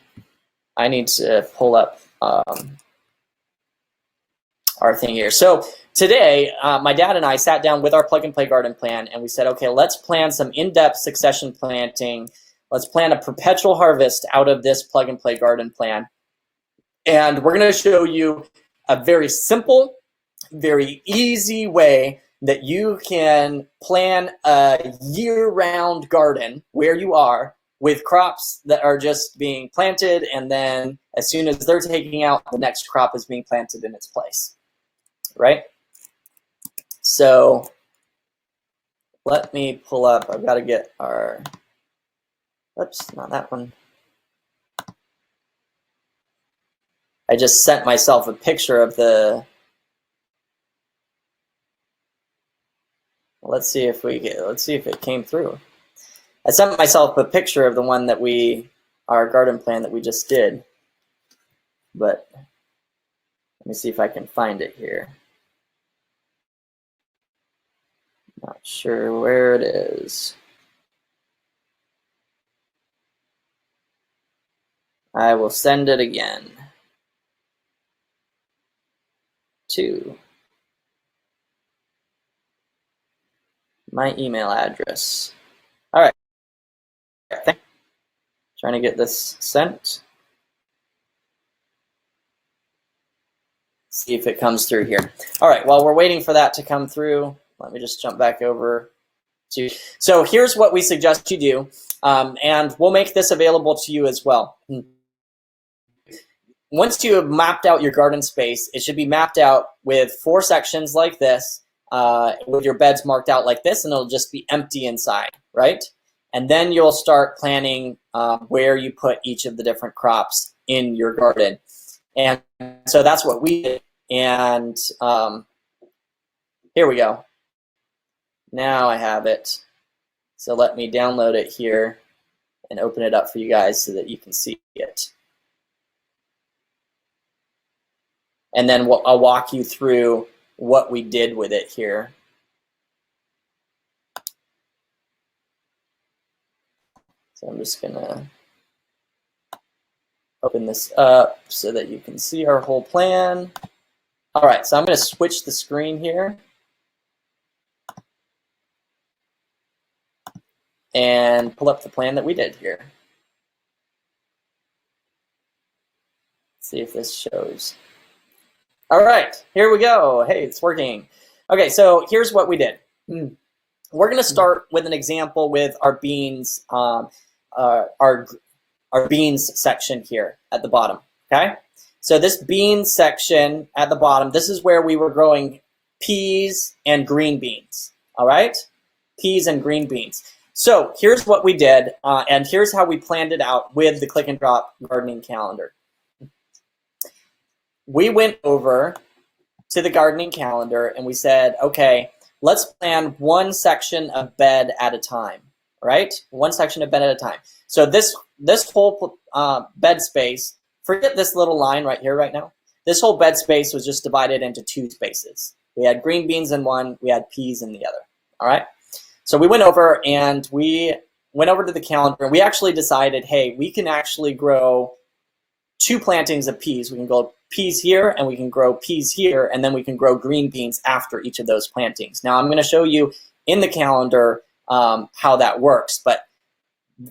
I need to pull up our thing here. So today, my dad and I sat down with our plug and play garden plan, and we said, okay, let's plan some in-depth succession planting. Let's plan a perpetual harvest out of this plug and play garden plan. And we're going to show you a very simple, very easy way that you can plan a year-round garden where you are with crops that are just being planted, and then as soon as they're taking out, the next crop is being planted in its place, right? So let me pull up, I've got to get our, oops, not that one. I just sent myself a picture of the, let's see if it came through. I sent myself a picture of the one that our garden plan that we just did, but let me see if I can find it here. Not sure where it is. I will send it again to my email address. All right. Trying to get this sent. See if it comes through here. All right, while we're waiting for that to come through, let me just jump back over to, so here's what we suggest you do, and we'll make this available to you as well. once you have mapped out your garden space, it should be mapped out with 4 sections like this, with your beds marked out like this, and it'll just be empty inside, right? And then you'll start planning where you put each of the different crops in your garden. And so that's what we did. And here we go. Now I have it. So let me download it here and open it up for you guys so that you can see it. And then I'll walk you through what we did with it here. So I'm just gonna open this up so that you can see our whole plan. All right, so I'm gonna switch the screen here. And pull up the plan that we did here. Let's see if this shows. All right, here we go. Hey, it's working. Okay, so here's what we did. We're gonna start with an example with our beans, our beans section here at the bottom, okay? So this beans section at the bottom, this is where we were growing peas and green beans, all right? Peas and green beans. So here's what we did, and here's how we planned it out with the Click and Drop gardening calendar. We went over to the gardening calendar and we said, okay, let's plan one section of bed at a time, right? One section of bed at a time. So this whole bed space, forget this little line right here right now. This whole bed space was just divided into 2 spaces. We had green beans in one, we had peas in the other, all right? So we went over and we went over to the calendar and we actually decided, hey, we can actually grow 2 plantings of peas. We can grow peas here and we can grow peas here, and then we can grow green beans after each of those plantings. Now I'm going to show you in the calendar how that works, but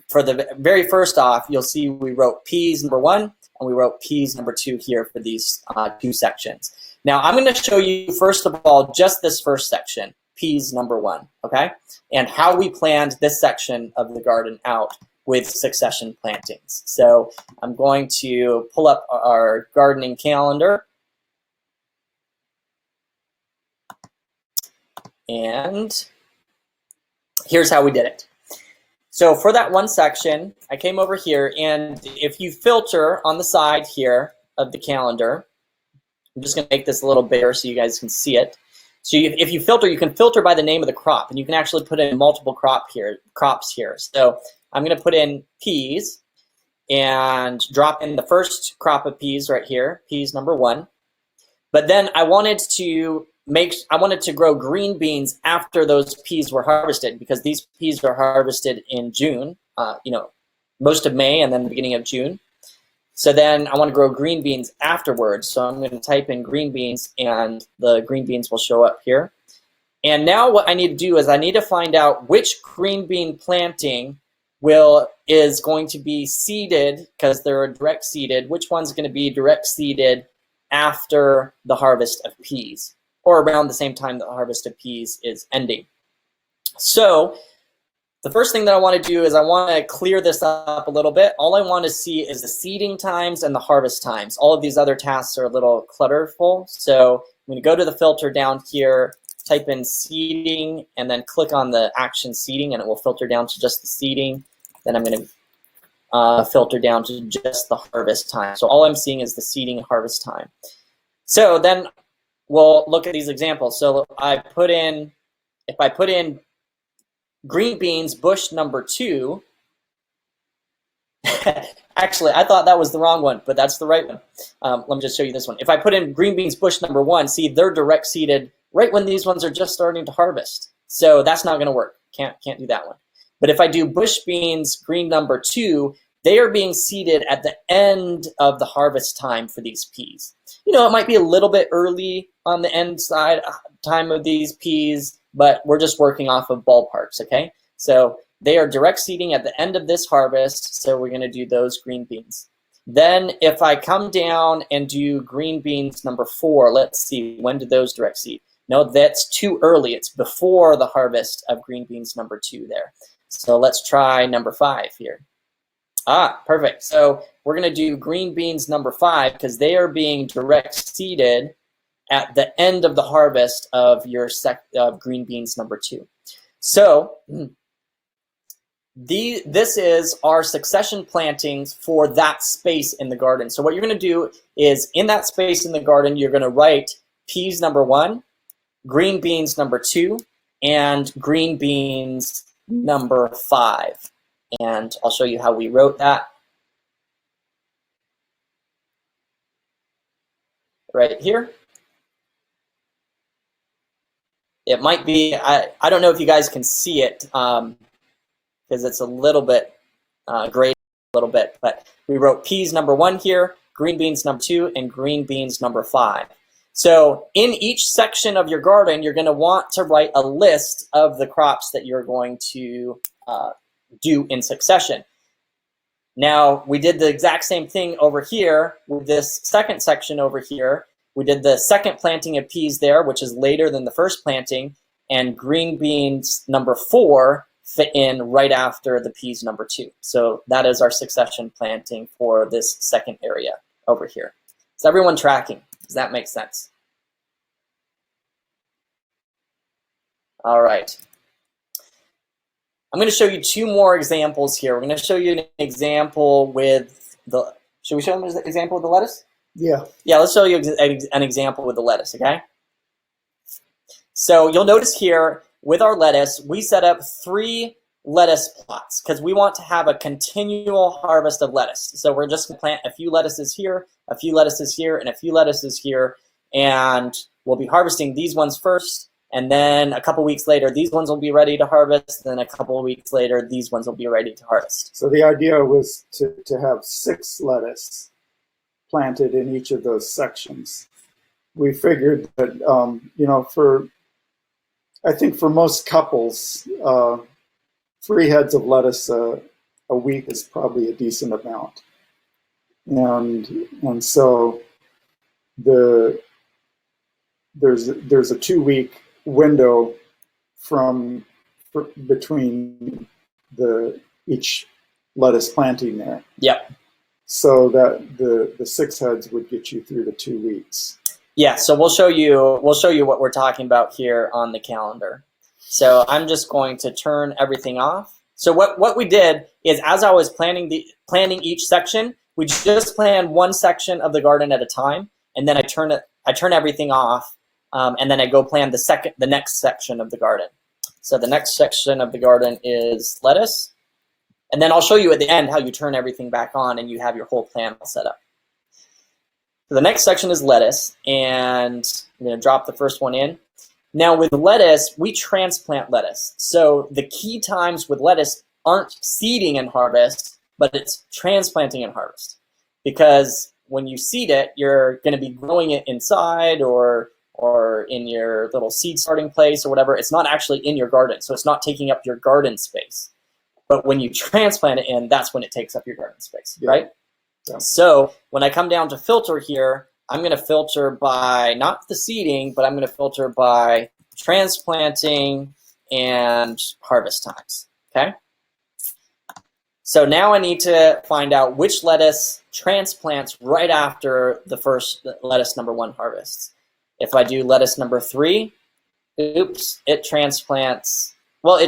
for the very first off, you'll see we wrote peas number 1 and we wrote peas number 2 here for these 2 sections. Now I'm going to show you first of all just this first section, peas number 1, okay? And how we planned this section of the garden out with succession plantings. So I'm going to pull up our gardening calendar. And here's how we did it. So for that one section, I came over here, and if you filter on the side here of the calendar, I'm just gonna make this a little bigger so you guys can see it. So if you filter, you can filter by the name of the crop, and you can actually put in multiple crops here. So I'm going to put in peas and drop in the first crop of peas right here, peas number 1. But then I wanted to grow green beans after those peas were harvested, because these peas are harvested in June, most of May and then the beginning of June. So then I want to grow green beans afterwards. So I'm going to type in green beans and the green beans will show up here. And now what I need to do is I need to find out which green bean planting is going to be seeded, because they're direct seeded, which one's going to be direct seeded after the harvest of peas, or around the same time the harvest of peas is ending. So the first thing that I want to do is I want to clear this up a little bit. All I want to see is the seeding times and the harvest times. All of these other tasks are a little clutterful. So I'm going to go to the filter down here, type in seeding, and then click on the action seeding, and it will filter down to just the seeding. Then I'm going to filter down to just the harvest time. So all I'm seeing is the seeding and harvest time. So then we'll look at these examples. So if I put in green beans bush number 2, actually I thought that was the wrong one, but that's the right one. Let me just show you this one. If I put in green beans bush number 1, see, they're direct seeded right when these ones are just starting to harvest. So that's not going to work. Can't do that one. But if I do bush beans green number 2, they are being seeded at the end of the harvest time for these peas. It might be a little bit early on the end side time of these peas, but we're just working off of ballparks, okay? So they are direct seeding at the end of this harvest, so we're going to do those green beans. Then if I come down and do green beans number 4, let's see, when did those direct seed? No, that's too early. It's before the harvest of green beans number 2 there. So let's try number 5 here. Ah, perfect. So we're going to do green beans number 5 because they are being direct seeded at the end of the harvest of your green beans number 2. So this is our succession plantings for that space in the garden. So what you're going to do is in that space in the garden, you're going to write peas number 1, green beans number 2, and green beans number 5. And I'll show you how we wrote that. Right here. It might be, I don't know if you guys can see it because it's a little bit gray, a little bit, but we wrote peas number 1 here, green beans number 2, and green beans number 5. So in each section of your garden, you're going to want to write a list of the crops that you're going to do in succession. Now, we did the exact same thing over here with this second section over here. We did the second planting of peas there, which is later than the first planting, and green beans number 4 fit in right after the peas number 2. So that is our succession planting for this second area over here. Is everyone tracking? Does that make sense? All right. I'm going to show you 2 more examples here. We're going to show you an example with the, should we show them an example with the lettuce? Yeah. Yeah, let's show you an example with the lettuce, okay? So you'll notice here with our lettuce, we set up 3 lettuce plots because we want to have a continual harvest of lettuce. So we're just going to plant a few lettuces here, a few lettuces here, and a few lettuces here, and we'll be harvesting these ones first. And then a couple weeks later, these ones will be ready to harvest. Then a couple of weeks later, these ones will be ready to harvest. So the idea was to have 6 lettuce planted in each of those sections. We figured that, you know, I think for most couples, 3 heads of lettuce a week is probably a decent amount. And so there's a 2-week window between each lettuce planting there. Yep. So that the 6 heads would get you through the 2 weeks. Yeah, so we'll show you what we're talking about here on the calendar. So I'm just going to turn everything off. So what we did is, as I was planning each section, we just planned one section of the garden at a time, and then I turn everything off, and then I go plan the next section of the garden. So the next section of the garden is lettuce, and then I'll show you at the end how you turn everything back on and you have your whole plan all set up. So the next section is lettuce, and I'm going to drop the first one in. Now with lettuce, we transplant lettuce. So the key times with lettuce aren't seeding and harvest, but it's transplanting and harvest. Because when you seed it, you're going to be growing it inside or in your little seed starting place or whatever. It's not actually in your garden, so it's not taking up your garden space. But when you transplant it in, that's when it takes up your garden space, Yeah. right? Yeah. So when I come down to filter here, I'm going to filter by not the seeding, but I'm going to filter by transplanting and harvest times, okay? So now I need to find out which lettuce transplants right after the first lettuce number 1 harvests. If I do lettuce number 3, oops, it transplants at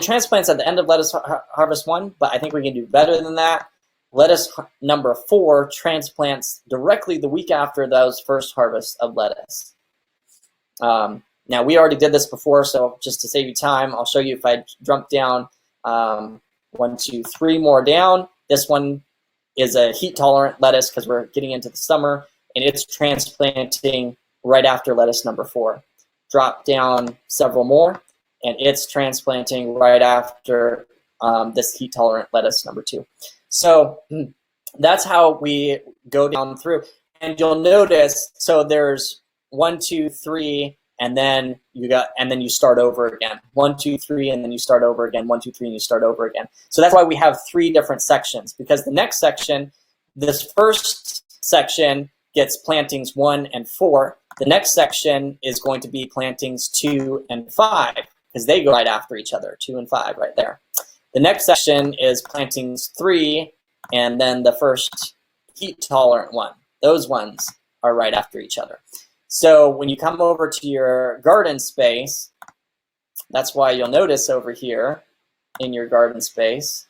the end of lettuce harvest 1, but I think we can do better than that. Lettuce number 4 transplants directly the week after those first harvests of lettuce. Now we already did this before, so just to save you time, I'll show you if I jump down 1, 2, 3 more down. This one is a heat-tolerant lettuce because we're getting into the summer, and it's transplanting right after lettuce number 4. Drop down several more, and it's transplanting right after this heat-tolerant lettuce number 2. So that's how we go down through. And you'll notice, so there's 1, 2, 3, and then you start over again. 1, 2, 3, and then you start over again. 1, 2, 3, and you start over again. So that's why we have 3 different sections, because the next section, this first section gets plantings 1 and 4. The next section is going to be plantings 2 and 5, because they go right after each other, 2 and 5 right there. The next section is plantings 3 and then the first heat tolerant one. Those ones are right after each other. So when you come over to your garden space, that's why you'll notice over here in your garden space,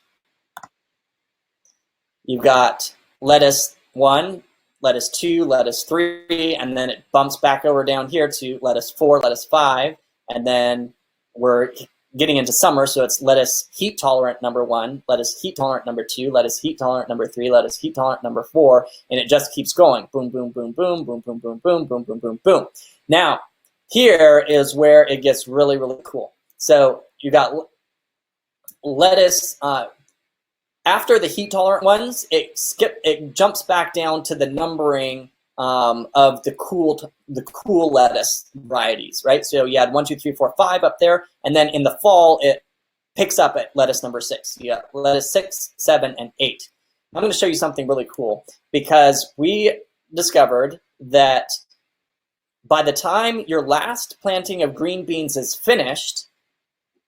you've got lettuce 1, lettuce 2, lettuce 3, and then it bumps back over down here to lettuce 4, lettuce 5, and then we're getting into summer, so it's lettuce heat tolerant number 1, lettuce heat tolerant number 2, lettuce heat tolerant number 3, lettuce heat tolerant number 4, and it just keeps going. Boom, boom, boom, boom, boom, boom, boom, boom, boom, boom, boom, boom. Now, here is where it gets really, really cool. So you got lettuce, after the heat tolerant ones, it jumps back down to the numbering of the cool lettuce varieties, right? So you had 1, 2, 3, 4, 5 up there, and then in the fall it picks up at lettuce number 6. You got lettuce 6, 7, and 8. I'm going to show you something really cool, because we discovered that by the time your last planting of green beans is finished,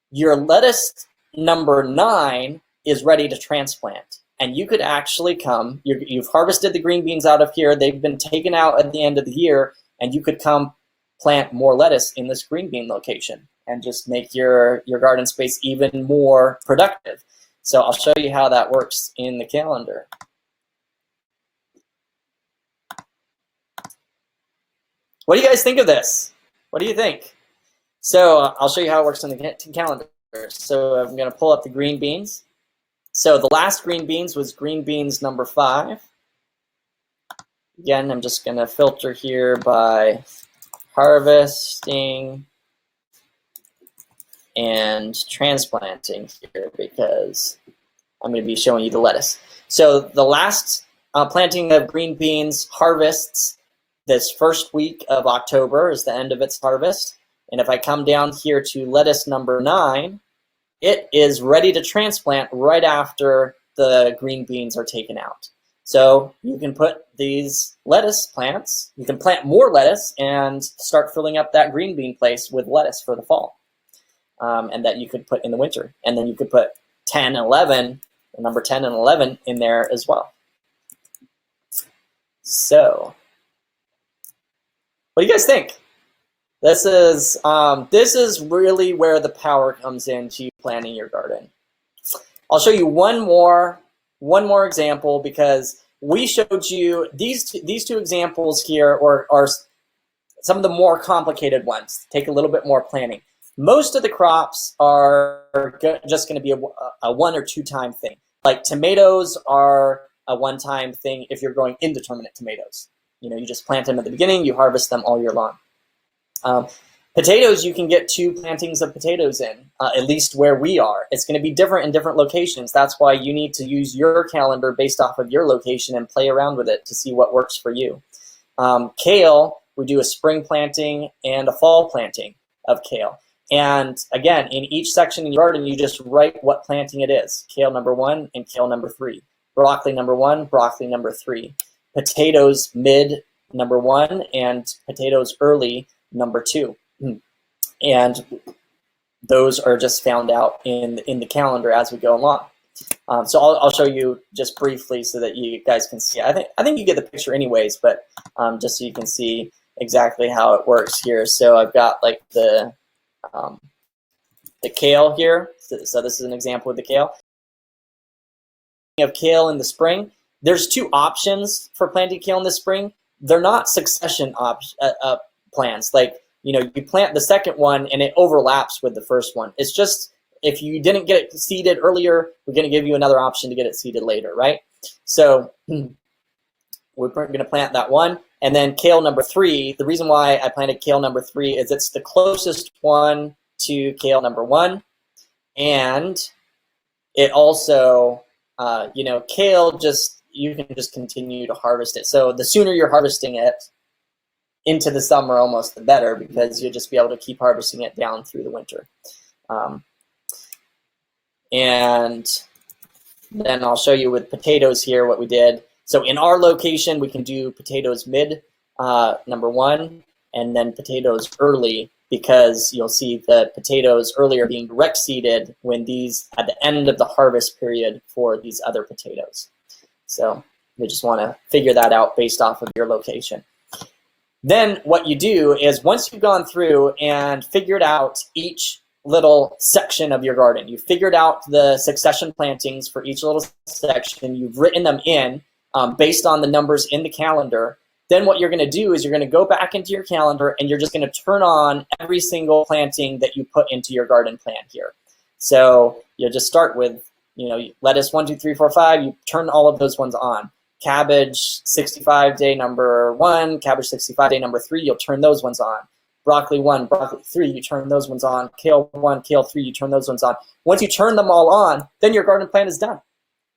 your lettuce number 9 is ready to transplant. And you could actually come, you've harvested the green beans out of here, they've been taken out at the end of the year, and you could come plant more lettuce in this green bean location and just make your garden space even more productive. So I'll show you how that works in the calendar. What do you guys think of this? What do you think? So I'll show you how it works in the calendar. So I'm going to pull up the green beans. So the last green beans was green beans number 5. Again, I'm just going to filter here by harvesting and transplanting here, because I'm going to be showing you the lettuce. So the last planting of green beans harvests this first week of October is the end of its harvest. And if I come down here to lettuce number 9, it is ready to transplant right after the green beans are taken out. So you can put these lettuce plants, you can plant more lettuce and start filling up that green bean place with lettuce for the fall. And that you could put in the winter. And then you could put 10 and 11, number 10 and 11 in there as well. So, what do you guys think? This is really where the power comes into planting your garden. I'll show you one more example, because we showed you these two examples here are some of the more complicated ones. Take a little bit more planning. Most of the crops are just going to be a 1 or 2 time thing. Like tomatoes are a 1-time thing if you're growing indeterminate tomatoes. You know, you just plant them at the beginning, you harvest them all year long. Potatoes, you can get 2 plantings of potatoes in, at least where we are. It's going to be different in different locations. That's why you need to use your calendar based off of your location and play around with it to see what works for you. Kale, we do a spring planting and a fall planting of kale. And again, in each section in your garden, you just write what planting it is. Kale number 1 and kale number 3. Broccoli number 1, broccoli number 3. Potatoes mid number 1 and potatoes early number 2. And those are just found out in the calendar as we go along. So I'll show you just briefly so that you guys can see. I think you get the picture anyways, but just so you can see exactly how it works here. So I've got like the kale here. So this is an example of the kale. Of kale in the spring, there's 2 options for planting kale in the spring. They're not succession plans. Like, you know, you plant the second one and it overlaps with the first one. It's just, if you didn't get it seeded earlier, we're going to give you another option to get it seeded later, right? So we're going to plant that one. And then kale number 3, the reason why I planted kale number 3 is it's the closest one to kale number 1. And it also, you know, kale you can just continue to harvest it. So the sooner you're harvesting it into the summer, almost the better, because you'll just be able to keep harvesting it down through the winter. And then I'll show you with potatoes here what we did. So in our location, we can do potatoes mid, number 1, and then potatoes early, because you'll see the potatoes earlier being direct seeded when these at the end of the harvest period for these other potatoes. So you just want to figure that out based off of your location. Then what you do is once you've gone through and figured out each little section of your garden, you've figured out the succession plantings for each little section, you've written them in based on the numbers in the calendar, then what you're going to do is you're going to go back into your calendar and you're just going to turn on every single planting that you put into your garden plan here. So you'll just start with, lettuce 1, 2, 3, 4, 5, you turn all of those ones on. Cabbage 65 day number 1, cabbage 65 day number 3, you'll turn those ones on. Broccoli 1, broccoli 3, you turn those ones on. Kale 1, kale 3, you turn those ones on. Once you turn them all on, then your garden plan is done.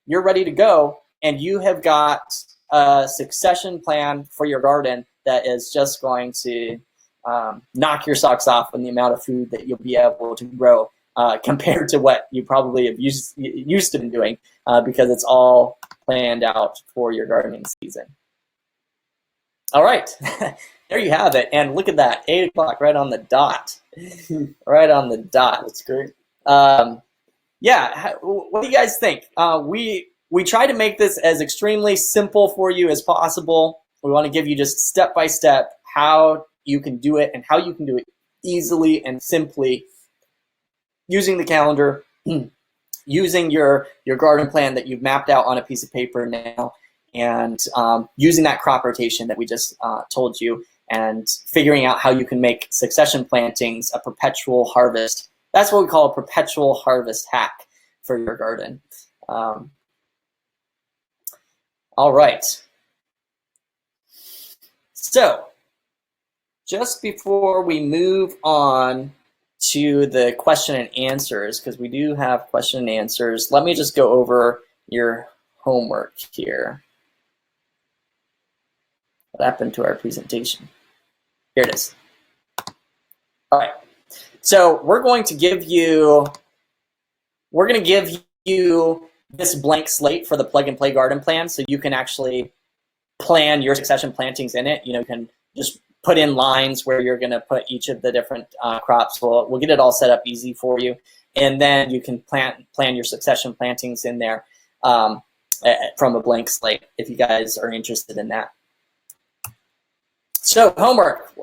You're ready to go, and you have got a succession plan for your garden that is just going to knock your socks off on the amount of food that you'll be able to grow compared to what you probably have used to be doing because it's all planned out for your gardening season. All right, there you have it. And look at that, 8 o'clock right on the dot. Right on the dot. That's great. Yeah, what do you guys think? We try to make this as extremely simple for you as possible. We want to give you just step-by-step how you can do it and how you can do it easily and simply using the calendar, using your garden plan that you've mapped out on a piece of paper now, and using that crop rotation that we just told you, and figuring out how you can make succession plantings a perpetual harvest. That's what we call a perpetual harvest hack for your garden. All right. So just before we move on to the question and answers, because we do have question and answers, let me just go over your homework here. What happened to our presentation? Here it is. All right. So we're going to give you this blank slate for the plug and play garden plan, so you can actually plan your succession plantings in it. You can just put in lines where you're going to put each of the different crops. We'll get it all set up easy for you, and then you can plan your succession plantings in there from a blank slate if you guys are interested in that. So homework.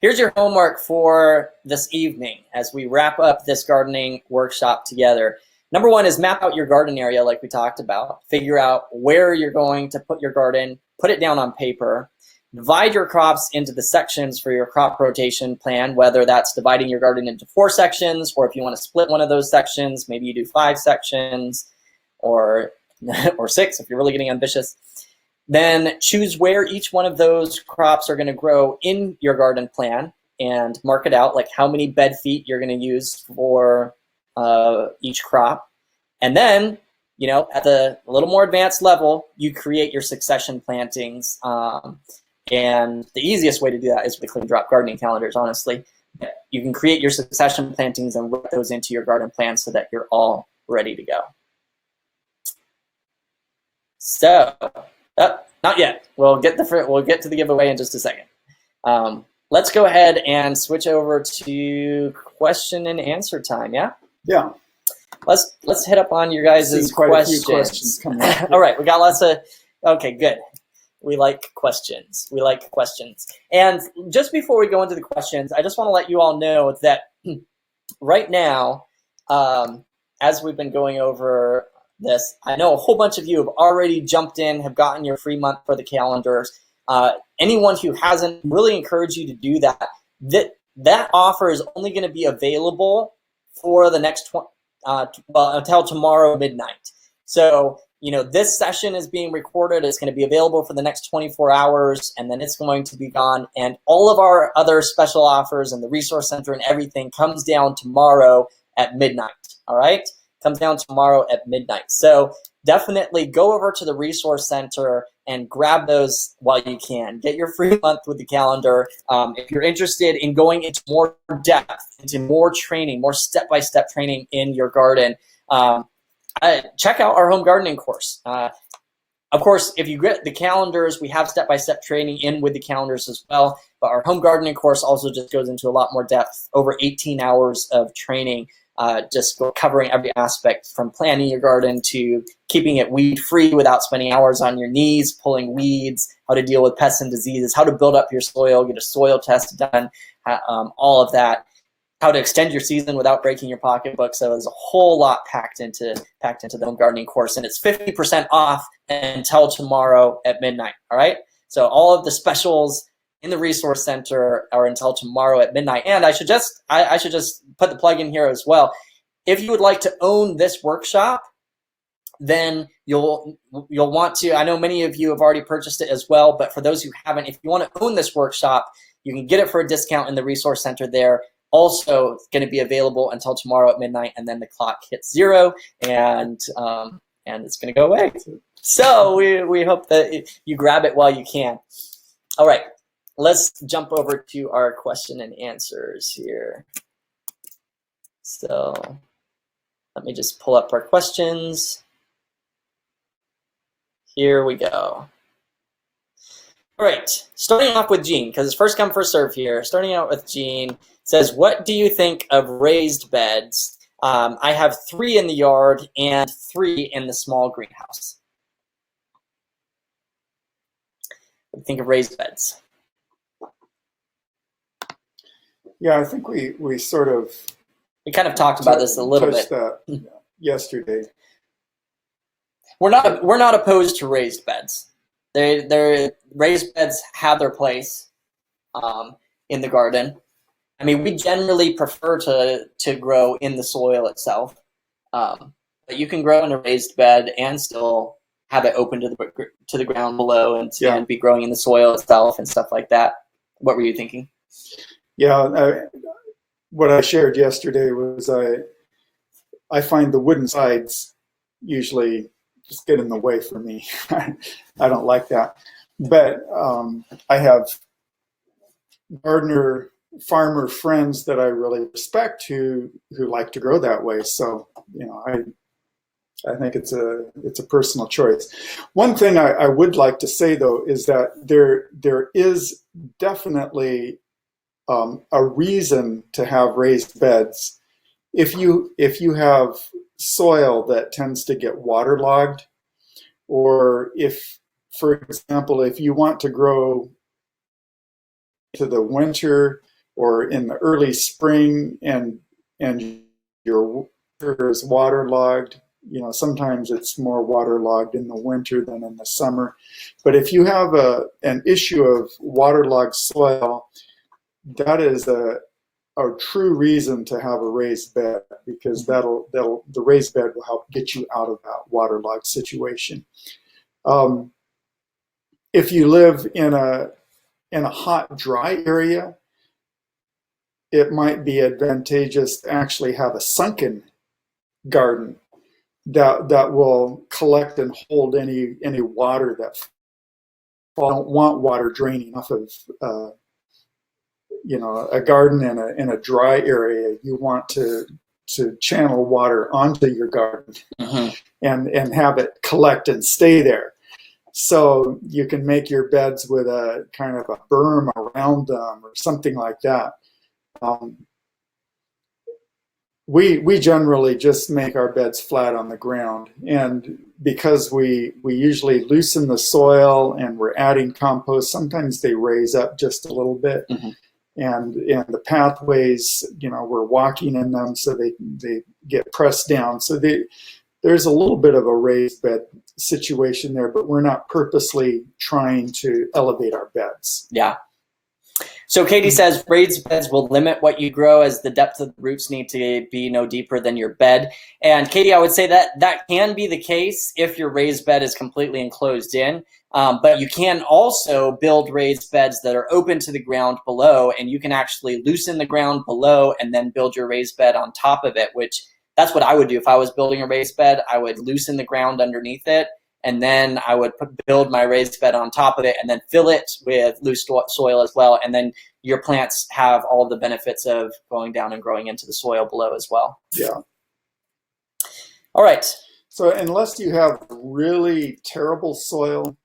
Here's your homework for this evening as we wrap up this gardening workshop together. Number 1 is map out your garden area like we talked about. Figure out where you're going to put your garden. Put it down on paper. Divide your crops into the sections for your crop rotation plan, whether that's dividing your garden into 4 sections, or if you want to split one of those sections, maybe you do 5 sections, or 6 if you're really getting ambitious. Then choose where each one of those crops are going to grow in your garden plan and mark it out, like how many bed feet you're going to use for each crop. And then, at the little more advanced level, you create your succession plantings. And the easiest way to do that is with clean drop gardening calendars, honestly. You can create your succession plantings and write those into your garden plan so that you're all ready to go. So, not yet. We'll get to the giveaway in just a second. Let's go ahead and switch over to question and answer time. Yeah. Yeah. Let's hit up on your guys' quite questions. a few questions coming up. All right, we got lots of. Okay, good. We like questions. We like questions. And just before we go into the questions, I just want to let you all know that right now, as we've been going over this, I know a whole bunch of you have already jumped in, have gotten your free month for the calendars. Anyone who hasn't, really encourage you to do that. That offer is only going to be available for the next until tomorrow midnight. So this session is being recorded. It's going to be available for the next 24 hours, and then it's going to be gone. And all of our other special offers and the resource center and everything comes down tomorrow at midnight. All right, comes down tomorrow at midnight. So definitely go over to the resource center and grab those while you can. Get your free month with the calendar. If you're interested in going into more depth, into more training, more step-by-step training in your garden, check out our home gardening course. Of course, if you get the calendars, we have step-by-step training in with the calendars as well. But our home gardening course also just goes into a lot more depth, over 18 hours of training just covering every aspect from planting your garden to keeping it weed free without spending hours on your knees pulling weeds, how to deal with pests and diseases, how to build up your soil, get a soil test done, all of that, how to extend your season without breaking your pocketbook. So there's a whole lot packed into the home gardening course, and it's 50% off until tomorrow at midnight. All right. So all of the specials in the resource center are until tomorrow at midnight. And I should just put the plug in here as well. If you would like to own this workshop, then you'll want to, I know many of you have already purchased it as well, but for those who haven't, if you want to own this workshop, you can get it for a discount in the resource center there. Also, it's going to be available until tomorrow at midnight, and then the clock hits 0, and it's going to go away. So we hope that you grab it while you can. All right. Let's jump over to our question and answers here. So let me just pull up our questions. Here we go. All right, starting off with Gene, because it's first come, first serve here. Starting out with Gene, says, what do you think of raised beds? I have 3 in the yard and 3 in the small greenhouse. What do you think of raised beds? Yeah, I think we sort of kind of talked about this a little bit. That yesterday. We're not opposed to raised beds. Raised beds have their place in the garden. I mean, we generally prefer to grow in the soil itself, but you can grow in a raised bed and still have it open to the ground below and be growing in the soil itself and stuff like that. What were you thinking? Yeah, what I shared yesterday was I find the wooden sides usually just get in the way for me. I don't like that. But I have gardener, farmer friends that I really respect who like to grow that way. So, I think it's a personal choice. One thing I would like to say though is that there is definitely a reason to have raised beds. If you have soil that tends to get waterlogged, or if, for example, if you want to grow to the winter or in the early spring and your water is waterlogged, sometimes it's more waterlogged in the winter than in the summer. But if you have an issue of waterlogged soil, that is a true reason to have a raised bed, because the raised bed will help get you out of that waterlogged situation. If you live in a hot, dry area, it might be advantageous to actually have a sunken garden that will collect and hold any water that don't want water draining off of a garden in a dry area. You want to channel water onto your garden and have it collect and stay there. So you can make your beds with a kind of a berm around them or something like that. We generally just make our beds flat on the ground, and because we usually loosen the soil and we're adding compost, sometimes they raise up just a little bit. And the pathways, we're walking in them, so they get pressed down. So there's a little bit of a raised bed situation there, but we're not purposely trying to elevate our beds. Yeah. So Katie says raised beds will limit what you grow, as the depth of the roots need to be no deeper than your bed. And Katie, I would say that can be the case if your raised bed is completely enclosed in. But you can also build raised beds that are open to the ground below, and you can actually loosen the ground below and then build your raised bed on top of it, which that's what I would do if I was building a raised bed. I would loosen the ground underneath it, and then I would build my raised bed on top of it and then fill it with loose soil as well. And then your plants have all the benefits of going down and growing into the soil below as well. Yeah. All right. So unless you have really terrible soil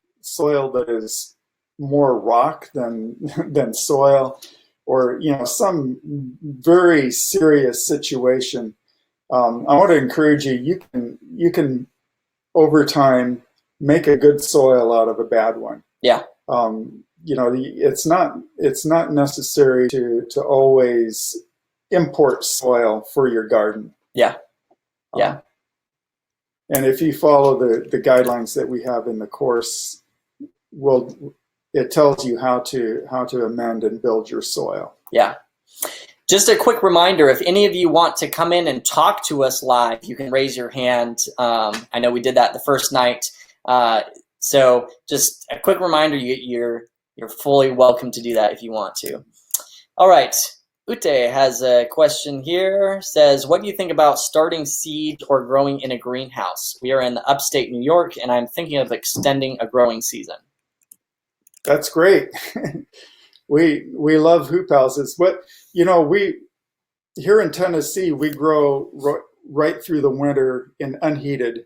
that is more rock than soil, or some very serious situation, I want to encourage you. You can over time make a good soil out of a bad one. Yeah. It's not necessary to always import soil for your garden. Yeah. Yeah. And if you follow the guidelines that we have in the course, it tells you how to amend and build your soil. Yeah. Just a quick reminder, if any of you want to come in and talk to us live, you can raise your hand. I know we did that the first night. So just a quick reminder, you're fully welcome to do that if you want to. All right. Ute has a question here. Says, what do you think about starting seed or growing in a greenhouse? We are in the upstate New York, and I'm thinking of extending a growing season. That's great. We love hoop houses. We here in Tennessee, we grow right through the winter in unheated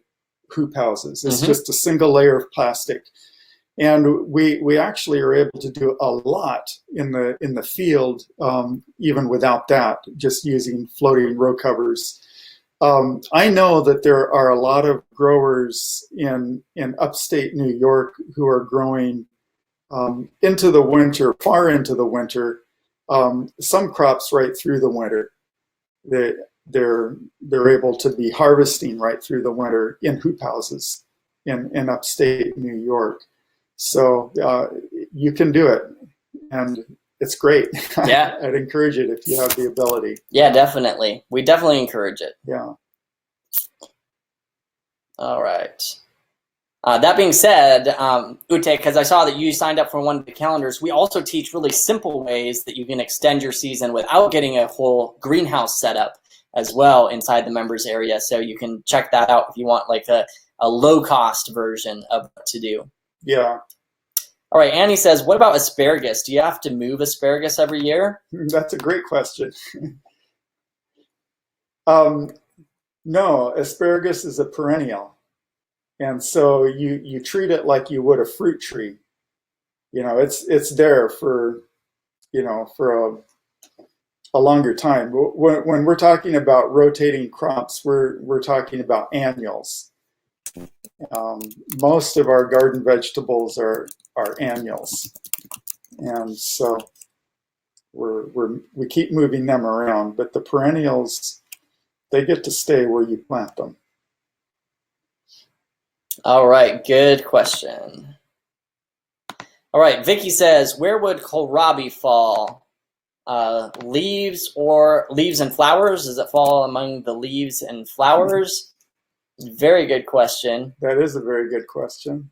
hoop houses. It's just a single layer of plastic. And we actually are able to do a lot in the field, even without that, just using floating row covers. I know that there are a lot of growers in upstate New York who are growing into the winter, far into the winter, some crops right through the winter. They're able to be harvesting right through the winter in hoop houses in upstate New York. So you can do it, and it's great. Yeah. I'd encourage it if you have the ability. Yeah, definitely. We definitely encourage it. Yeah. All right. That being said, Ute, because I saw that you signed up for one of the calendars, we also teach really simple ways that you can extend your season without getting a whole greenhouse set up as well inside the members area. So you can check that out if you want like a low-cost version of what to do. Yeah. All right, Annie says, what about asparagus? Do you have to move asparagus every year? That's a great question. No, asparagus is a perennial. And so you treat it like you would a fruit tree. It's there for a longer time. When we're talking about rotating crops, we're talking about annuals. Most of our garden vegetables are annuals, and so we keep moving them around. But the perennials, they get to stay where you plant them. All right, good question. All right, Vicky says, where would kohlrabi fall? Leaves and flowers? Does it fall among the leaves and flowers? Very good question. That is a very good question.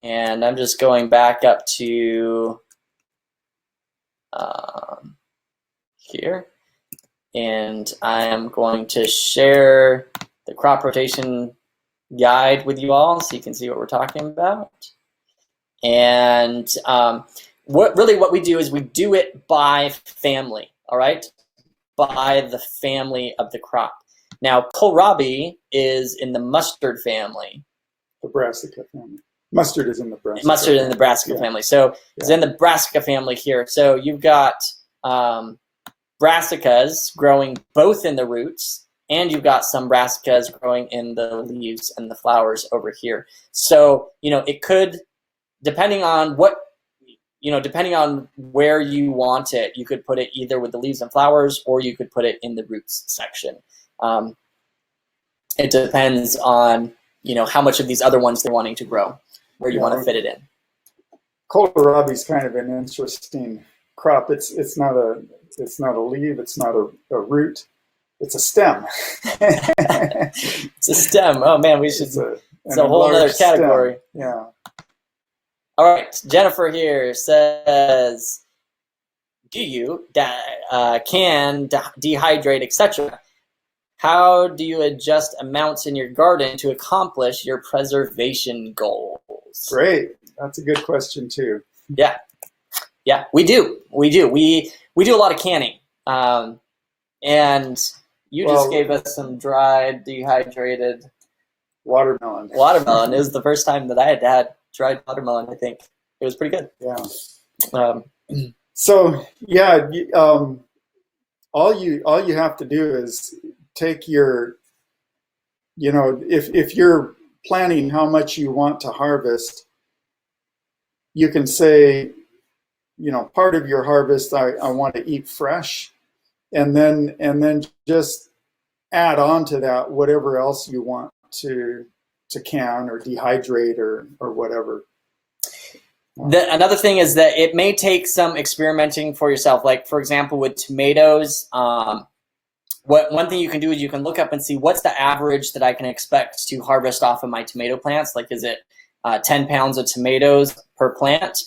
And I'm just going back up to here. And I am going to share the crop rotation guide with you all so you can see what we're talking about. And what we do is we do it by family, all right? By the family of the crop. Now, kohlrabi is in the mustard family. The brassica family. Mustard is in the brassica. Mustard in the brassica family. So it's in the brassica family here. So you've got brassicas growing both in the roots, and you've got some brassicas growing in the leaves and the flowers over here. So, it could, depending on where you want it, you could put it either with the leaves and flowers, or you could put it in the roots section. It depends on, how much of these other ones they're wanting to grow, where you want to fit it in. Kohlrabi is kind of an interesting crop. It's not a leaf. It's not a root. It's a stem. It's a stem. Oh man, we should. It's a whole other category. Stem. Yeah. All right, Jennifer here says, do you can dehydrate, etc.? How do you adjust amounts in your garden to accomplish your preservation goals? Great. That's a good question too. Yeah, we do. We do a lot of canning, and you just gave us some dried, dehydrated watermelon. Watermelon. It was the first time that I had dried watermelon. I think it was pretty good. Yeah. So yeah, all you have to do is take your, if you're planning how much you want to harvest, you can say, part of your harvest I want to eat fresh, and then just add on to that whatever else you want to can or dehydrate or whatever. Another thing is that it may take some experimenting for yourself. Like, for example, with tomatoes, one thing you can do is you can look up and see what's the average that I can expect to harvest off of my tomato plants. Like, is it 10 pounds of tomatoes per plant?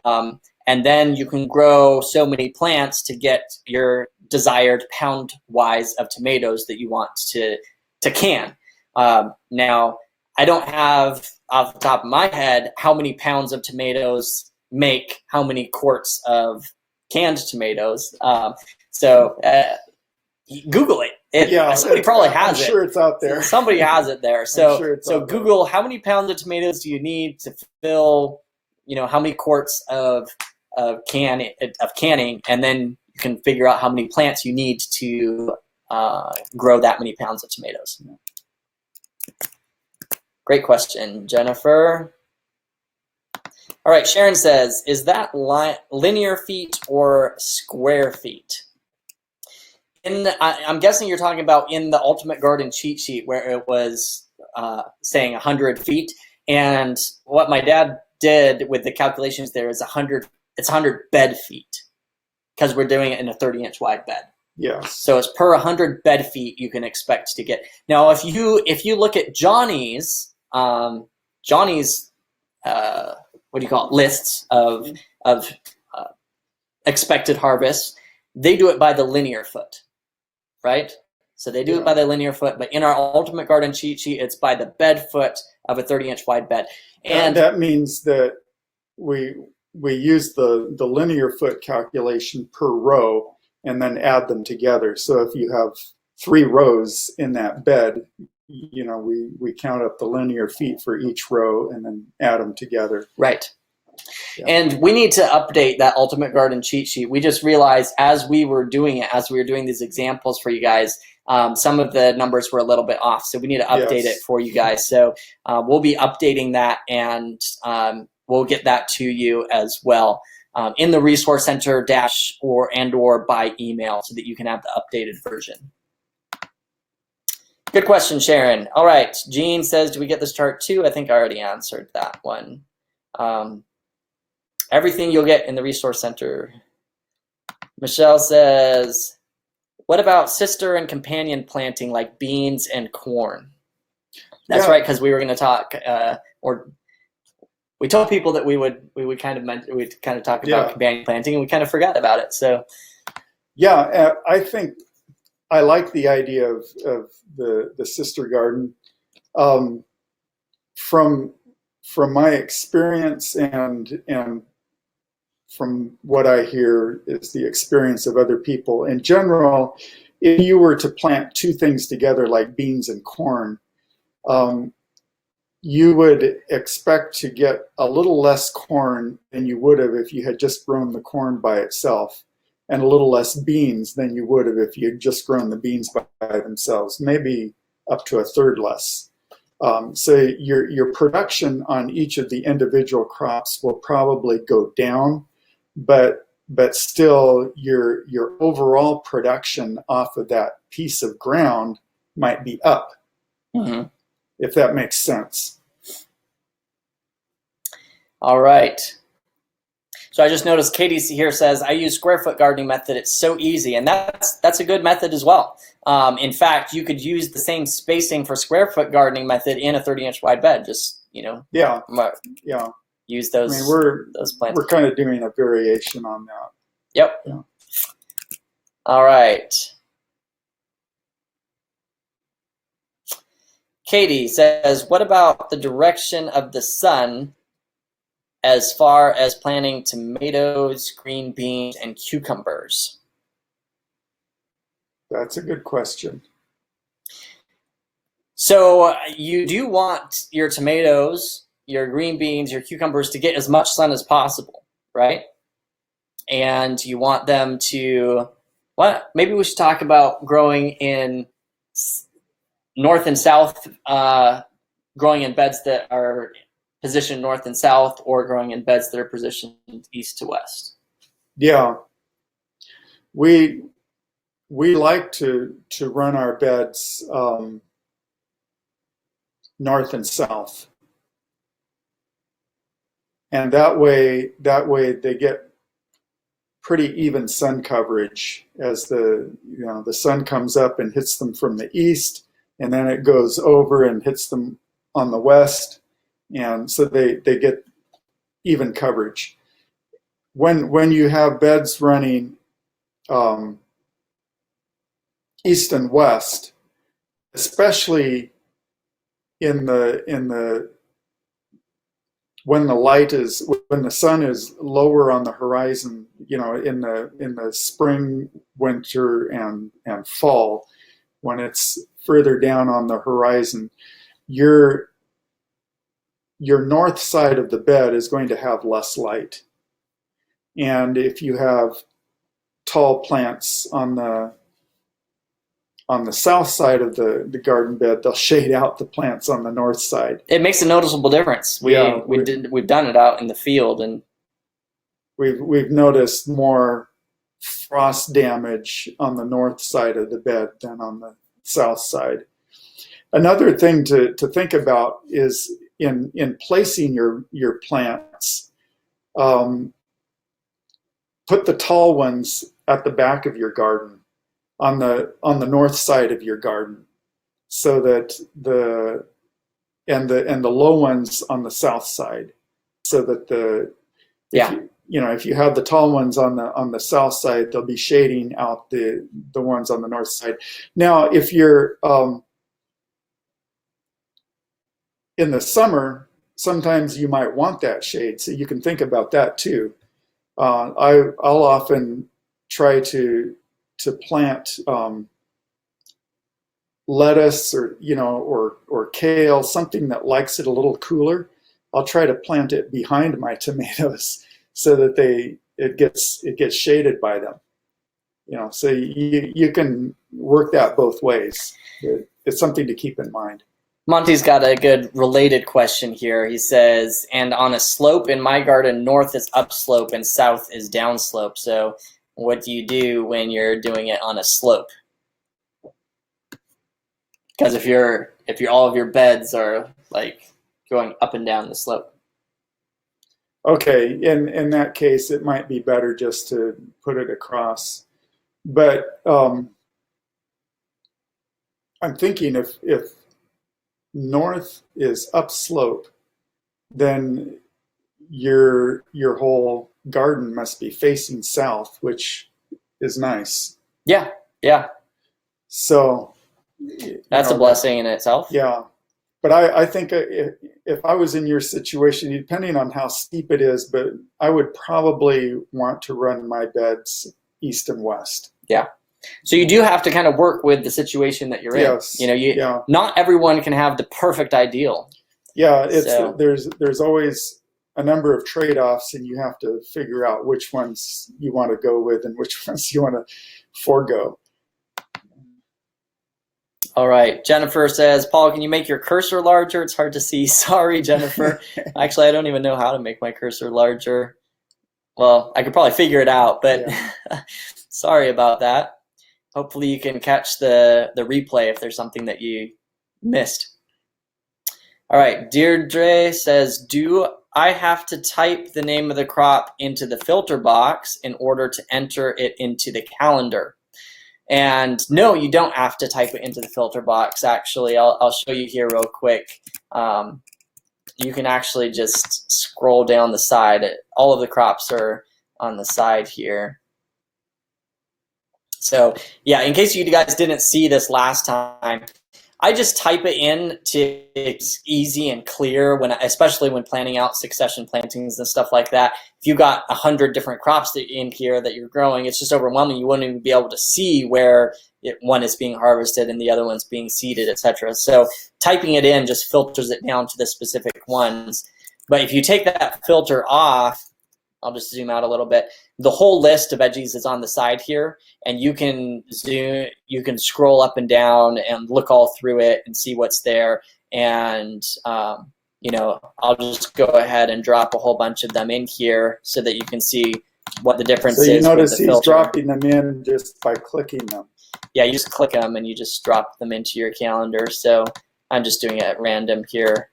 And then you can grow so many plants to get your desired pound-wise of tomatoes that you want to can. Now, I don't have off the top of my head how many pounds of tomatoes make how many quarts of canned tomatoes. So Google it. Somebody probably has it. I'm sure it's out there. Somebody has it there. So sure Google how many pounds of tomatoes do you need to fill, how many quarts of canning, and then you can figure out how many plants you need to grow that many pounds of tomatoes. Great question, Jennifer. All right, Sharon says, is that linear feet or square feet? I'm guessing you're talking about in the Ultimate Garden cheat sheet where it was saying 100 feet. And what my dad did with the calculations there is 100. It's 100 bed feet because we're doing it in a 30-inch wide bed. Yes. So it's per 100 bed feet you can expect to get. Now, if you look at Johnny's lists of expected harvests, they do it by the linear foot, right? So they do it by the linear foot, but in our Ultimate Garden cheat sheet, it's by the bed foot of a 30-inch wide bed. And that means that we use the linear foot calculation per row and then add them together. So if you have 3 rows in that bed, we count up the linear feet for each row and then add them together. Right. Yeah. And we need to update that Ultimate Garden cheat sheet. We just realized as we were doing these examples for you guys, some of the numbers were a little bit off. So we need to update it for you guys. So we'll be updating that, and we'll get that to you as well in the Resource Center or by email so that you can have the updated version. Good question, Sharon. All right, Jean says, do we get this chart too? I think I already answered that one. Everything you'll get in the Resource Center. Michelle says, what about sister and companion planting like beans and corn? That's right, because we were going to talk, or we told people that we'd kind of talk about companion planting, and we kind of forgot about it. So, yeah, I think I like the idea of the sister garden. From my experience and from what I hear is the experience of other people. In general, if you were to plant 2 things together like beans and corn, you would expect to get a little less corn than you would have if you had just grown the corn by itself, and a little less beans than you would have if you had just grown the beans by themselves, maybe up to a third less. So your production on each of the individual crops will probably go down, but still your overall production off of that piece of ground might be up, if that makes sense. All right. So I just noticed Katie here says, I use square foot gardening method. It's so easy. And that's a good method as well. In fact, you could use the same spacing for square foot gardening method in a 30-inch wide bed. Just, use those, those plants. We're kind of doing a variation on that. Yep. Yeah. All right. Katie says, what about the direction of the sun as far as planting tomatoes, green beans, and cucumbers? That's a good question. So you do want your tomatoes, your green beans, your cucumbers to get as much sun as possible, right? And you want them to, maybe we should talk about growing in north and south, growing in beds that are positioned north and south, or growing in beds that are positioned east to west? Yeah, we like to run our beds north and south, and that way they get pretty even sun coverage as the sun comes up and hits them from the east, and then it goes over and hits them on the west, and so they get even coverage. When you have beds running east and west, especially in the when the sun is lower on the horizon, in the spring, winter, and fall, when it's further down on the horizon, your north side of the bed is going to have less light. And if you have tall plants on the south side of the garden bed, they'll shade out the plants on the north side. It makes a noticeable difference. We've done it out in the field, and we've noticed more frost damage on the north side of the bed than on the south side. Another thing to think about is in placing your plants, put the tall ones at the back of your garden, on the north side of your garden, so that the low ones on the south side, so that if you have the tall ones on the south side, they'll be shading out the ones on the north side. Now, if you're in the summer, sometimes you might want that shade, so you can think about that too. I'll often try to plant lettuce or kale, something that likes it a little cooler. I'll try to plant it behind my tomatoes so that it gets shaded by them. So you can work that both ways. It's something to keep in mind. Monty's got a good related question here. He says, and on a slope in my garden, north is upslope and south is downslope. So what do you do when you're doing it on a slope? Because if all of your beds are like going up and down the slope. Okay, in that case, it might be better just to put it across. But I'm thinking if north is upslope, then your whole garden must be facing south, which is nice. Yeah. So that's a blessing in itself. Yeah, but I think if I was in your situation, depending on how steep it is, but I would probably want to run my beds east and west. Yeah. So you do have to kind of work with the situation that you're in. Yes. Not everyone can have the perfect ideal. Yeah, there's always a number of trade-offs, and you have to figure out which ones you want to go with and which ones you want to forego. All right. Jennifer says, Paul, can you make your cursor larger? It's hard to see. Sorry, Jennifer. Actually, I don't even know how to make my cursor larger. Well, I could probably figure it out, but yeah. Sorry about that. Hopefully you can catch the replay if there's something that you missed. All right. Deirdre says, do I have to type the name of the crop into the filter box in order to enter it into the calendar? And no, you don't have to type it into the filter box. Actually, I'll show you here real quick. You can actually just scroll down the side. All of the crops are on the side here. So yeah, in case you guys didn't see this last time, I just type it in to it's easy and clear especially when planning out succession plantings and stuff like that. If you got 100 different crops in here that you're growing, it's just overwhelming. You wouldn't even be able to see where one is being harvested and the other one's being seeded, etc. So typing it in just filters it down to the specific ones. But if you take that filter off, I'll just zoom out a little bit. the whole list of veggies is on the side here, and you can scroll up and down and look all through it and see what's there. And you know, I'll just go ahead and drop a whole bunch of them in here so that you can see what the difference is. So you notice with the he's filter. dropping them in just by clicking them. Yeah, you just click them and you just drop them into your calendar. So I'm just doing it at random here,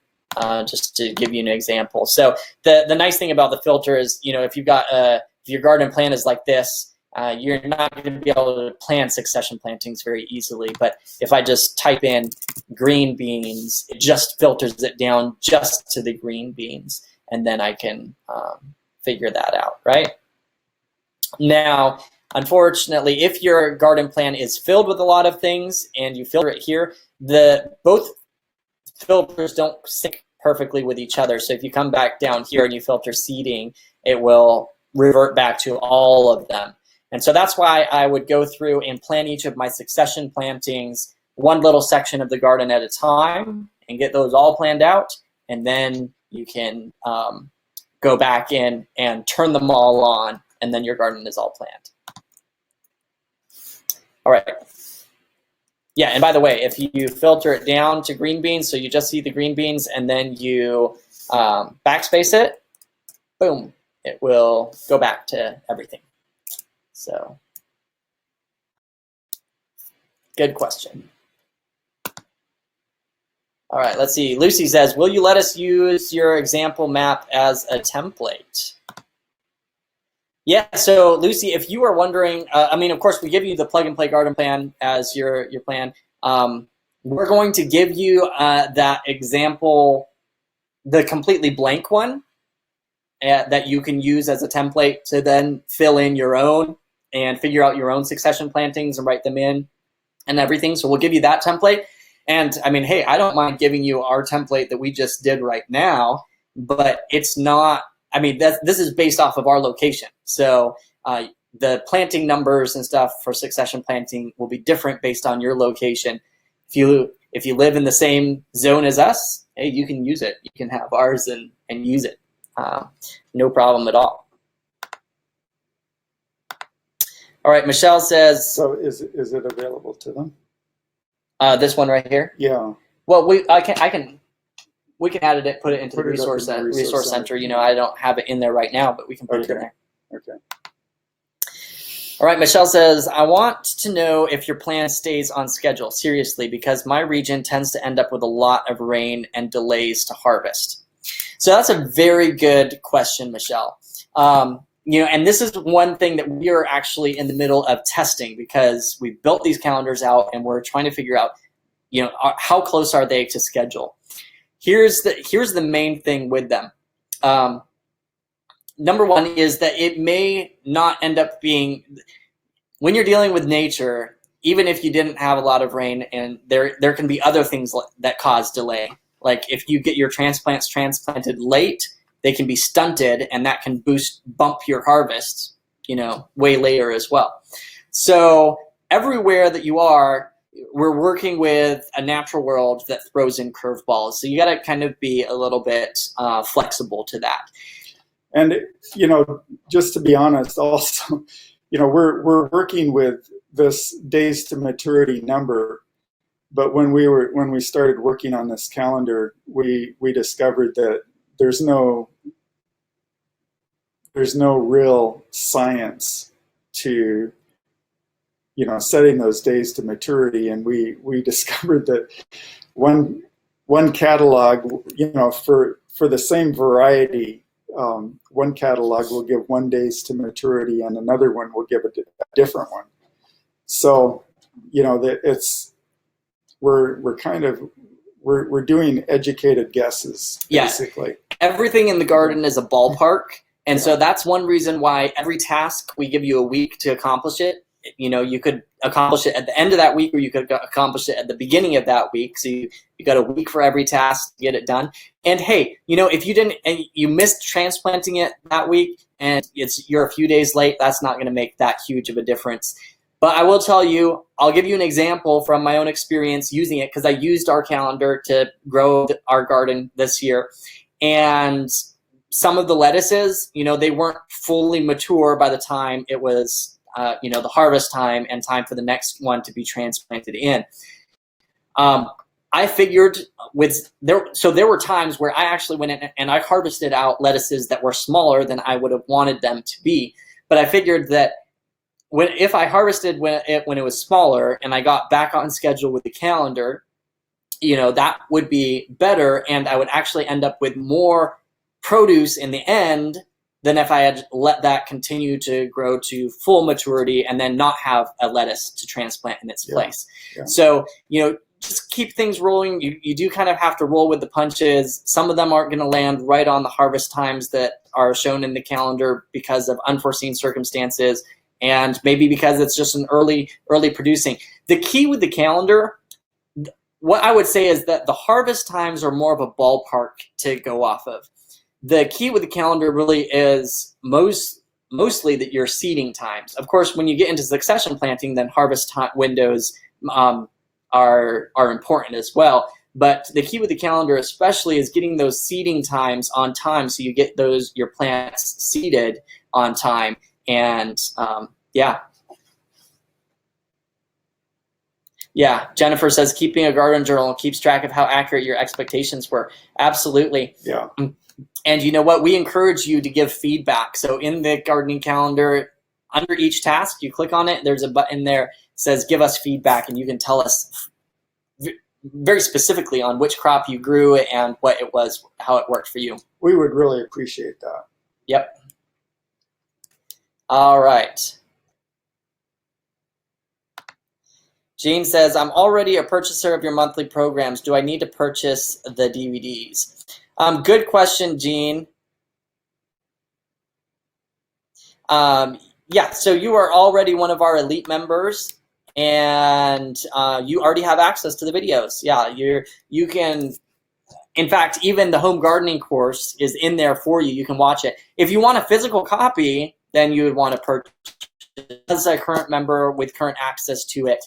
just to give you an example. So the nice thing about the filter is, you know, if you've got if your garden plan is like this, you're not going to be able to plan succession plantings very easily. But if I just type in green beans, it just filters it down just to the green beans, and then I can figure that out, right? Now, unfortunately, if your garden plan is filled with a lot of things and you filter it here, both filters don't sync perfectly with each other. So if you come back down here and you filter seeding, it will revert back to all of them. And so that's why I would go through and plan each of my succession plantings one little section of the garden at a time and get those all planned out. And then you can go back in and turn them all on, and then your garden is all planned. All right. Yeah, and by the way, if you filter it down to green beans, so you just see the green beans, and then you backspace it, boom, it will go back to everything. So, good question. All right, let's see. Lucy says, will you let us use your example map as a template? Yeah, so Lucy, if you are wondering, I mean, of course, we give you the plug-and-play garden plan as your plan. We're going to give you that example, the completely blank one, that you can use as a template to then fill in your own and figure out your own succession plantings and write them in and everything. So we'll give you that template. And I mean, hey, I don't mind giving you our template that we just did right now, but it's not, I mean, this is based off of our location. So the planting numbers and stuff for succession planting will be different based on your location. If you live in the same zone as us, hey, you can use it. You can have ours and use it. No problem at all. All right, Michelle says. So is it available to them? This one right here. Yeah. Well, we can add it, put it into the Put it up resource in the resource center. center. You know, I don't have it in there right now, but we can put it in there. Okay. All right, Michelle says, I want to know if your plan stays on schedule, seriously, because my region tends to end up with a lot of rain and delays to harvest. So that's a very good question, Michelle. You know, and this is one thing that we are actually in the middle of testing, because we built these calendars out and we're trying to figure out, you know, how close are they to schedule. Here's the main thing with them. Number one is that it may not end up being, when you're dealing with nature, even if you didn't have a lot of rain, and there can be other things that cause delay. Like if you get your transplants transplanted late, they can be stunted, and that can bump your harvest, you know, way later as well. So everywhere that you are, we're working with a natural world that throws in curveballs. So you got to kind of be a little bit flexible to that. And, you know, just to be honest, also, you know, we're working with this days to maturity number, but when we started working on this calendar, we discovered that there's no real science to, you know, setting those days to maturity. And we discovered that one catalog, you know, for the same variety, one catalog will give 1 days to maturity, and another one will give a different one. So, you know, we're doing educated guesses, basically. Yeah. Everything in the garden is a ballpark, and so that's one reason why every task we give you a week to accomplish it. You know, you could accomplish it at the end of that week, or you could accomplish it at the beginning of that week. So you got a week for every task to get it done. And hey, you know, if you missed transplanting it that week and you're a few days late, that's not going to make that huge of a difference. But I will tell you, I'll give you an example from my own experience using it, because I used our calendar to grow our garden this year. And some of the lettuces, they weren't fully mature by the time it was, the harvest time and time for the next one to be transplanted in. I figured there were times where I actually went in and I harvested out lettuces that were smaller than I would have wanted them to be. But I figured that if I harvested when it was smaller and I got back on schedule with the calendar, that would be better, and I would actually end up with more produce in the end than if I had let that continue to grow to full maturity and then not have a lettuce to transplant in its place. Yeah. So, just keep things rolling. You do kind of have to roll with the punches. Some of them aren't going to land right on the harvest times that are shown in the calendar because of unforeseen circumstances, and maybe because it's just an early producing. The key with the calendar, what I would say is that the harvest times are more of a ballpark to go off of. The key with the calendar really is mostly that your seeding times. Of course, when you get into succession planting, then harvest windows are important as well. But the key with the calendar especially is getting those seeding times on time, so you get your plants seeded on time. And Jennifer says keeping a garden journal keeps track of how accurate your expectations were. Absolutely. Yeah. And you know what? We encourage you to give feedback. So in the gardening calendar, under each task, you click on it, there's a button there that says give us feedback, and you can tell us very specifically on which crop you grew and what it was, how it worked for you. We would really appreciate that. Yep. All right. Jean says, I'm already a purchaser of your monthly programs. Do I need to purchase the DVDs? Good question, Jean. Yeah, so you are already one of our elite members, and you already have access to the videos. Yeah, you can, in fact, even the home gardening course is in there for you. You can watch it. If you want a physical copy, then you would want to purchase as a current member with current access to it.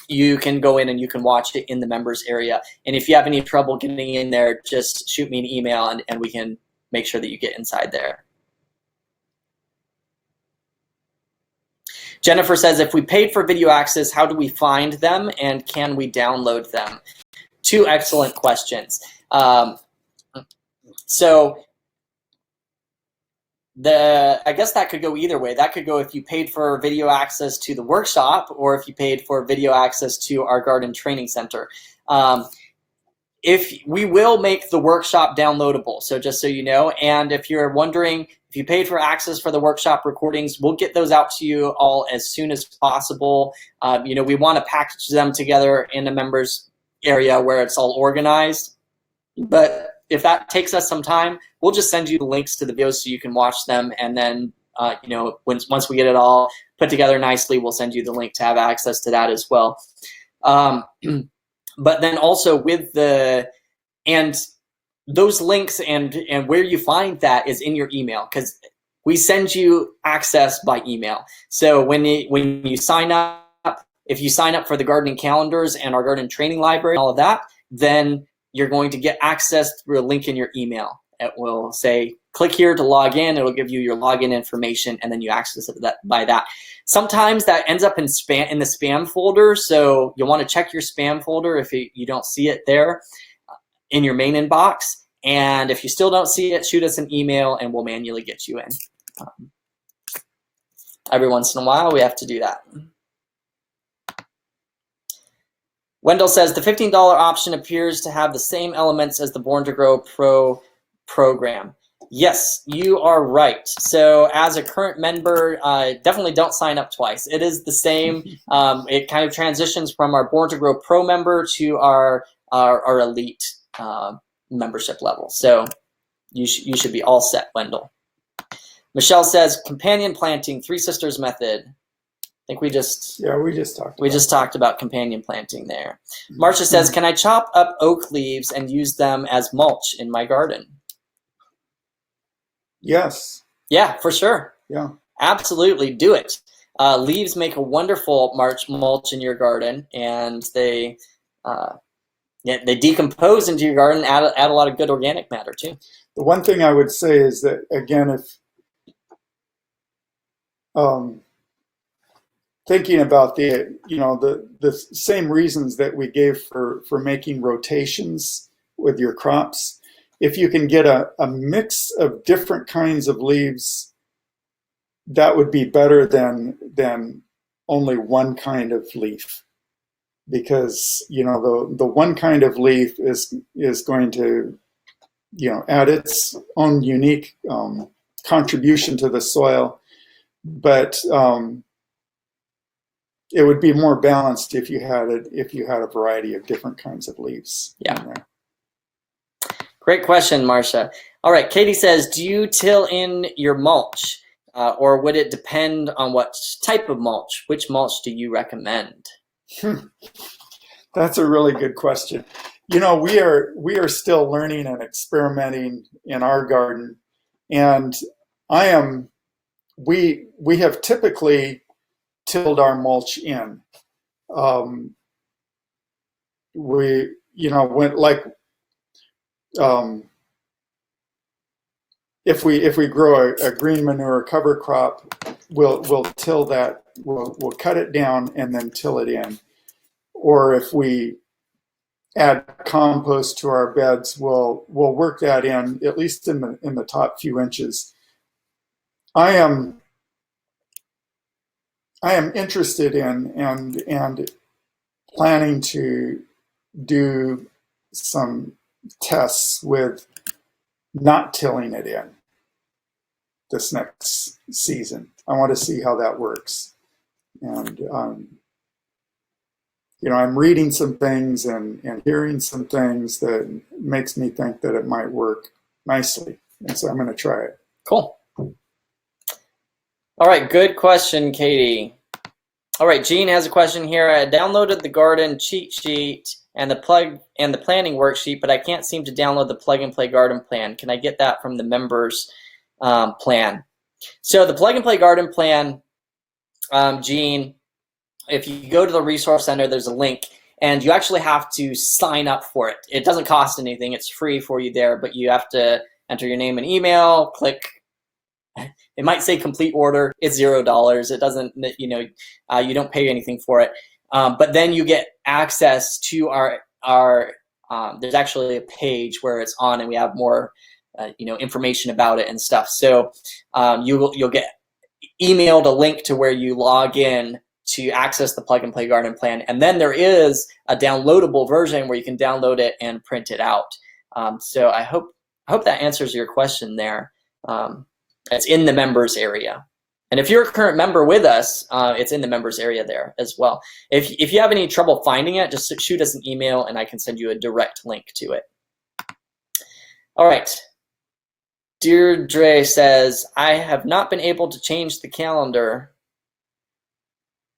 You can go in and you can watch it in the members area. And if you have any trouble getting in there, just shoot me an email and we can make sure that you get inside there. Jennifer says, if we paid for video access, how do we find them and can we download them? Two excellent questions. I guess that could go either way. That could go if you paid for video access to the workshop or if you paid for video access to our garden training center. If we will make the workshop downloadable, so just so you know, and if you're wondering if you paid for access for the workshop recordings, we'll get those out to you all as soon as possible. We want to package them together in a members area where it's all organized, but if that takes us some time, we'll just send you the links to the videos so you can watch them. And then, once we get it all put together nicely, we'll send you the link to have access to that as well. But then also with those links and where you find that is in your email, because we send you access by email. So when you sign up, if you sign up for the gardening calendars and our garden training library and all of that, then you're going to get access through a link in your email. It will say, click here to log in. It'll give you your login information, and then you access it by that. Sometimes that ends up in the spam folder, so you'll want to check your spam folder if you don't see it there in your main inbox. And if you still don't see it, shoot us an email, and we'll manually get you in. Every once in a while, we have to do that. Wendell says, the $15 option appears to have the same elements as the Born to Grow Pro program. Yes, you are right. So as a current member, definitely don't sign up twice. It is the same. It kind of transitions from our Born to Grow Pro member to our elite membership level. So you should be all set, Wendell. Michelle says, companion planting, Three Sisters method. I think we just talked about companion planting there. Marcia says, can I chop up oak leaves and use them as mulch in my garden? Yes. Yeah, for sure. Yeah. Absolutely, do it. Leaves make a wonderful mulch in your garden, and they Yeah, they decompose into your garden, add a lot of good organic matter too. The one thing I would say is that, again, if thinking about the same reasons that we gave for making rotations with your crops, if you can get a mix of different kinds of leaves, that would be better than only one kind of leaf, because the one kind of leaf is going to add its own unique contribution to the soil, but it would be more balanced if you had a variety of different kinds of leaves. Yeah. Great question, Marcia. All right, Katie says, do you till in your mulch, or would it depend on what type of mulch? Which mulch do you recommend? That's a really good question. We are still learning and experimenting in our garden, and we have typically tilled our mulch in. If we grow a green manure cover crop, we'll till that. We'll cut it down and then till it in. Or if we add compost to our beds, we'll work that in, at least in the top few inches. I am interested in and planning to do some tests with not tilling it in this next season. I want to see how that works. And I'm reading some things and hearing some things that makes me think that it might work nicely. And so I'm going to try it. Cool. All right, good question, Katie. All right, Jean has a question here. I downloaded the garden cheat sheet and the planning worksheet, but I can't seem to download the plug and play garden plan. Can I get that from the members plan? So the plug and play garden plan, Jean, if you go to the resource center, there's a link, and you actually have to sign up for it. It doesn't cost anything. It's free for you there, but you have to enter your name and email, click. It might say complete order. It's $0. It doesn't, you don't pay anything for it. But then you get access to our there's actually a page where it's on, and we have more, information about it and stuff. So you'll get emailed a link to where you log in to access the plug and play garden plan. And then there is a downloadable version where you can download it and print it out. So I hope that answers your question there. It's in the members area. And if you're a current member with us, it's in the members area there as well. If you have any trouble finding it, just shoot us an email and I can send you a direct link to it. All right. Deirdre says, I have not been able to change the calendar.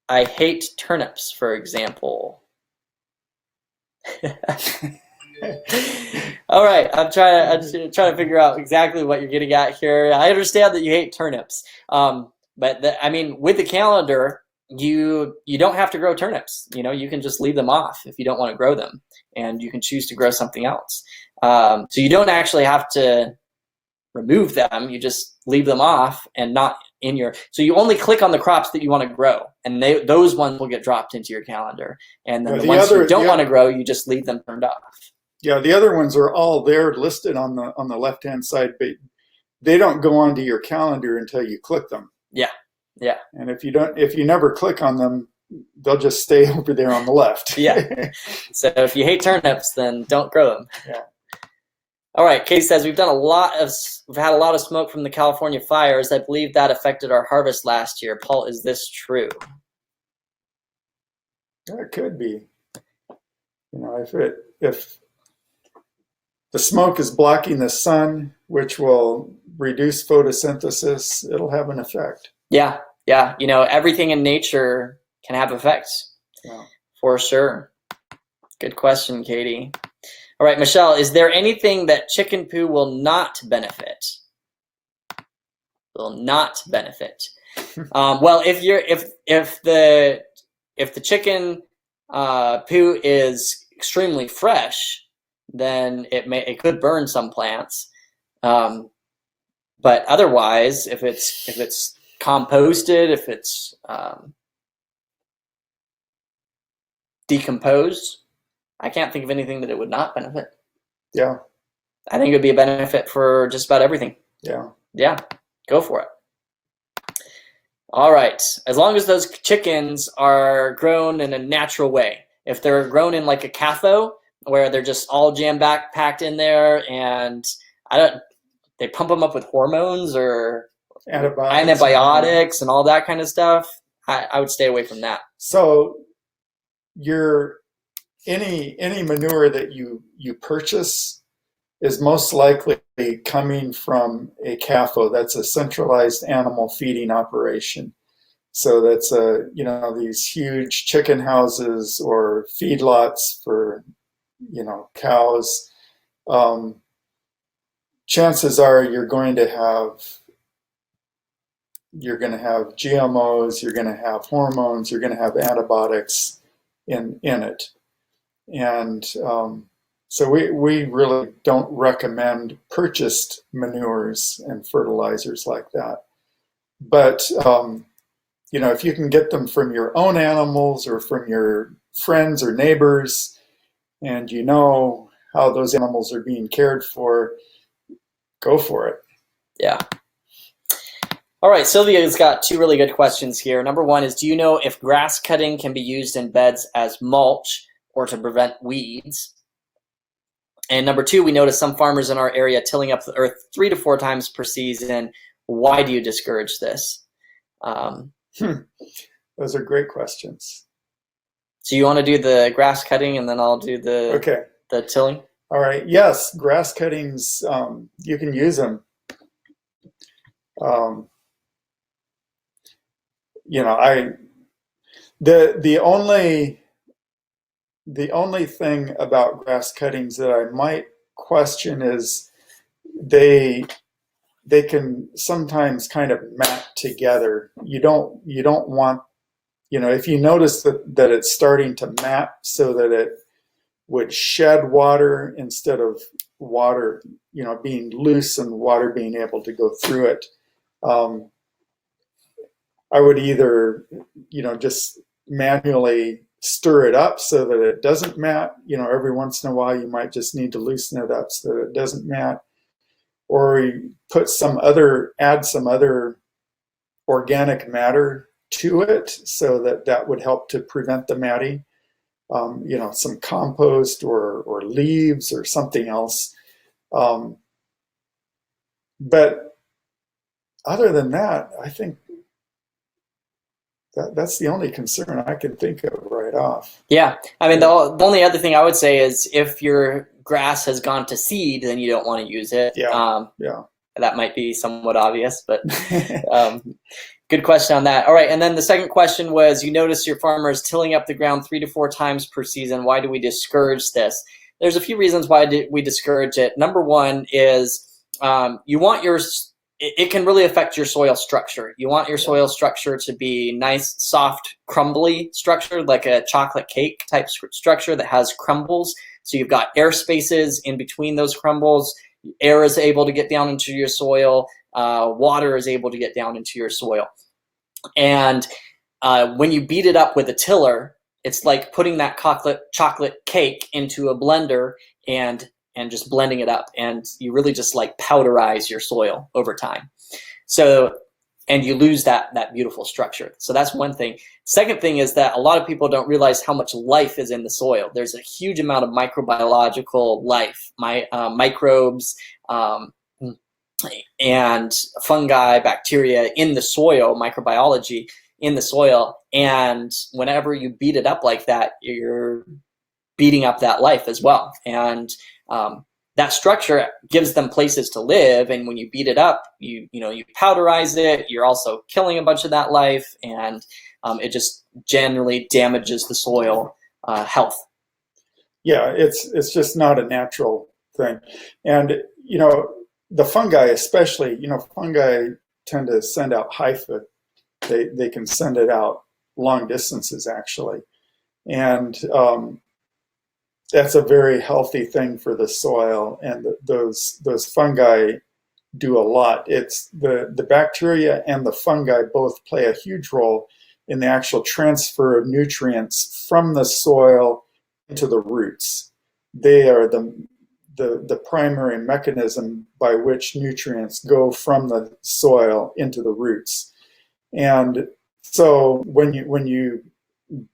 I hate turnips, for example. All right, I'm trying to figure out exactly what you're getting at here. I understand that you hate turnips, but with the calendar, you don't have to grow turnips. You can just leave them off if you don't want to grow them, and you can choose to grow something else. So you don't actually have to remove them. You just leave them off and not in your. So you only click on the crops that you want to grow, and those ones will get dropped into your calendar. And then the ones you don't want to grow, you just leave them turned off. Yeah, the other ones are all there listed on the left-hand side, but they don't go onto your calendar until you click them. Yeah. And if you never click on them, they'll just stay over there on the left. Yeah. So if you hate turnips, then don't grow them. Yeah. All right. Katie says we've had a lot of smoke from the California fires. I believe that affected our harvest last year. Paul, is this true? It could be. If the smoke is blocking the sun, which will reduce photosynthesis, it'll have an effect. Yeah. Everything in nature can have effects. Yeah. For sure. Good question, Katie. All right, Michelle, is there anything that chicken poo will not benefit? Will not benefit. Well, if the chicken poo is extremely fresh, then it could burn some plants. But otherwise, if it's composted, if it's decomposed, I can't think of anything that it would not benefit. Yeah. I think it would be a benefit for just about everything. Yeah. Yeah, go for it. All right. As long as those chickens are grown in a natural way. If they're grown in like a CAFO, where they're just all packed in there, and they pump them up with hormones or antibiotics and all that kind of stuff, I would stay away from that. So any manure that you purchase is most likely coming from a CAFO. That's a centralized animal feeding operation. So that's these huge chicken houses or feedlots for cows. Chances are you're going to have GMOs, you're going to have hormones, you're going to have antibiotics in it. And so we really don't recommend purchased manures and fertilizers like that. But if you can get them from your own animals or from your friends or neighbors, and you know how those animals are being cared for, go for it. Yeah. All right, Sylvia's got two really good questions here. Number one is, do you know if grass cutting can be used in beds as mulch or to prevent weeds? And number two, we notice some farmers in our area tilling up the earth 3 to 4 times per season. Why do you discourage this? Those are great questions. So you want to do the grass cutting, and then I'll do the tilling? All right. Yes, grass cuttings, you can use them. The only thing about grass cuttings that I might question is they can sometimes kind of mat together. You don't want, if you notice that it's starting to mat so that it would shed water instead of water, being loose and water being able to go through it. I would either, just manually stir it up so that it doesn't mat. Every once in a while you might just need to loosen it up so that it doesn't mat. Or you add some other organic matter to it so that would help to prevent the matting. Some compost or leaves or something else. But other than that, I think that's the only concern I can think of right off. Yeah, I mean, the only other thing I would say is if your grass has gone to seed, then you don't want to use it. Yeah. That might be somewhat obvious, but good question on that. All right, and then the second question was, you notice your farmer is tilling up the ground 3 to 4 times per season. Why do we discourage this? There's a few reasons why we discourage it. Number one is you want it can really affect your soil structure. You want your soil structure to be nice, soft, crumbly structure, like a chocolate cake type structure that has crumbles. So you've got air spaces in between those crumbles. Air is able to get down into your soil. Water is able to get down into your soil. And when you beat it up with a tiller, it's like putting that chocolate cake into a blender and just blending it up, and you really just like powderize your soil over time. So, and you lose that beautiful structure. So that's one thing. Second thing is that a lot of people don't realize how much life is in the soil. There's a huge amount of microbiological life, microbes, and fungi, bacteria in the soil, microbiology in the soil. And whenever you beat it up like that, you're beating up that life as well. And that structure gives them places to live. And when you beat it up, you powderize it. You're also killing a bunch of that life, and it just generally damages the soil health. Yeah, it's just not a natural thing. And the fungi especially, fungi tend to send out hyphae. They can send it out long distances actually. And that's a very healthy thing for the soil, and those fungi do a lot. It's the bacteria and the fungi both play a huge role in the actual transfer of nutrients from the soil into the roots. They are the primary mechanism by which nutrients go from the soil into the roots. And so when you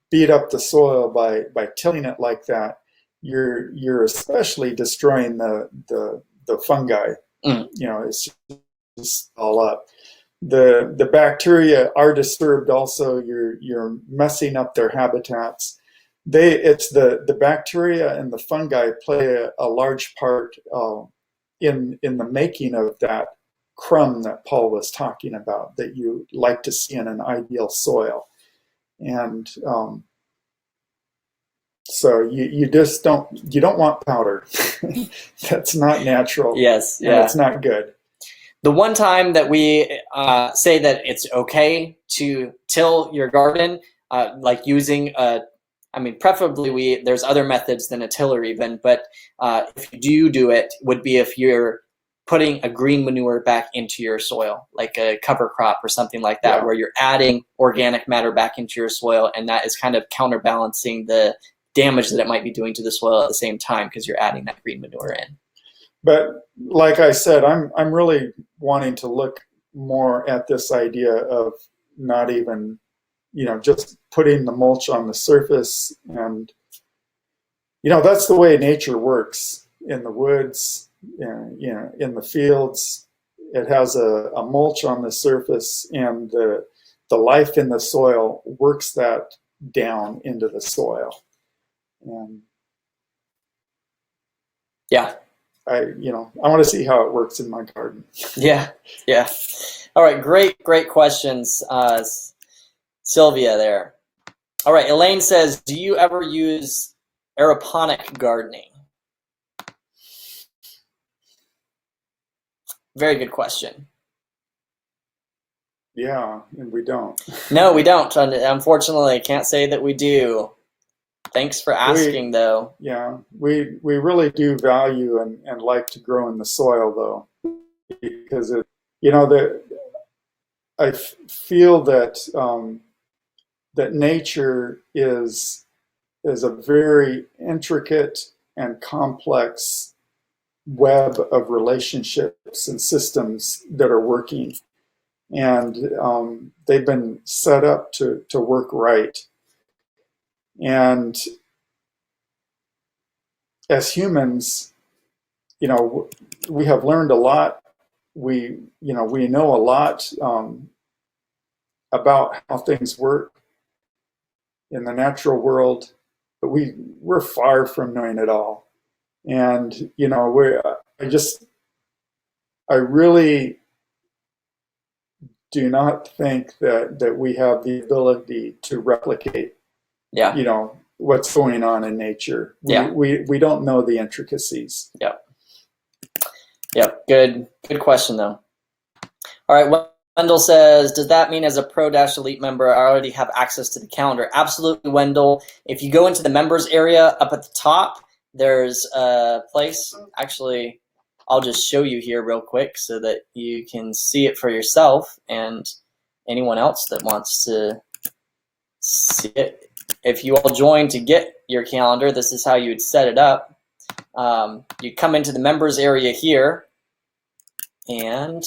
beat up the soil by tilling it like that, you're especially destroying the fungi. Mm. You know, it's just all up. The bacteria are disturbed also. You're messing up their habitats. It's the bacteria and the fungi play a large part in the making of that crumb that Paul was talking about, that you like to see in an ideal soil. And so you just don't want powder. That's not natural. Yes, and yeah. it's not good. The one time that we say that it's okay to till your garden, like using preferably there's other methods than a tiller even, but if you do it, would be if you're putting a green manure back into your soil, like a cover crop or something like that, Yeah. where you're adding organic matter back into your soil, and that is kind of counterbalancing the damage that it might be doing to the soil at the same time because you're adding that green manure in. But like I said, I'm really wanting to look more at this idea of not even, just putting the mulch on the surface. And, that's the way nature works in the woods, in the fields. It has a mulch on the surface, and the life in the soil works that down into the soil. And yeah. I want to see how it works in my garden. Yeah. All right, great questions, Sylvia there. All right, Elaine says, do you ever use aeroponic gardening? Very good question. Yeah, and we don't. No, we don't. Unfortunately, I can't say that we do. Thanks for asking, though. Yeah, we really do value and like to grow in the soil, though, because I feel that that nature is a very intricate and complex web of relationships and systems that are working, and they've been set up to work right. And as humans, we have learned a lot. We know a lot about how things work in the natural world, but we're far from knowing it all. And I really do not think that we have the ability to replicate what's going on in nature. We don't know the intricacies. Yeah. Good question, though. All right, Wendell says, does that mean as a Pro-Elite member, I already have access to the calendar? Absolutely, Wendell. If you go into the members area up at the top, there's a place. Actually, I'll just show you here real quick so that you can see it for yourself, and anyone else that wants to see it. If you all join to get your calendar, this is how you would set it up. You come into the members area here, and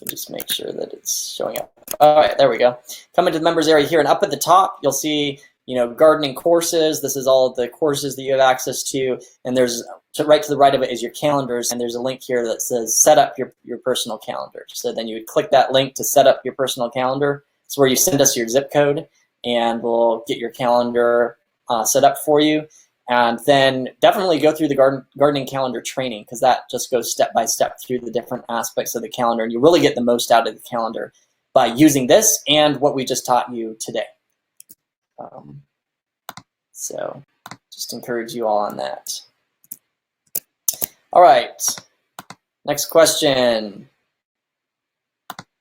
just make sure that it's showing up. All right, there we go. Come into the members area here, and up at the top, you'll see, gardening courses. This is all of the courses that you have access to, and there's right to the right of it is your calendars, and there's a link here that says set up your personal calendar. So then you would click that link to set up your personal calendar. It's where you send us your zip code, and we'll get your calendar set up for you. And then definitely go through the gardening calendar training, because that just goes step by step through the different aspects of the calendar, and you really get the most out of the calendar by using this and what we just taught you today. So just encourage you all on that. All right, next question.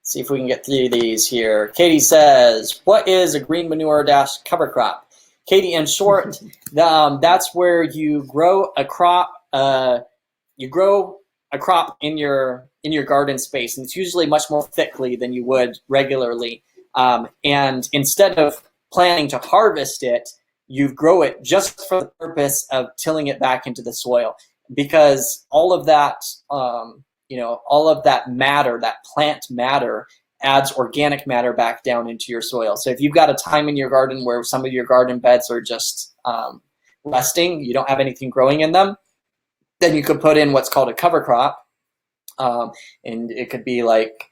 See if we can get through these here. Katie says, what is a green manure - cover crop? Katie, in short, that's where you grow a crop. You grow a crop in your garden space, and it's usually much more thickly than you would regularly. And instead of planning to harvest it, you grow it just for the purpose of tilling it back into the soil, because all of that, all of that matter, that plant matter, adds organic matter back down into your soil. So if you've got a time in your garden where some of your garden beds are just resting, you don't have anything growing in them, then you could put in what's called a cover crop. And it could be like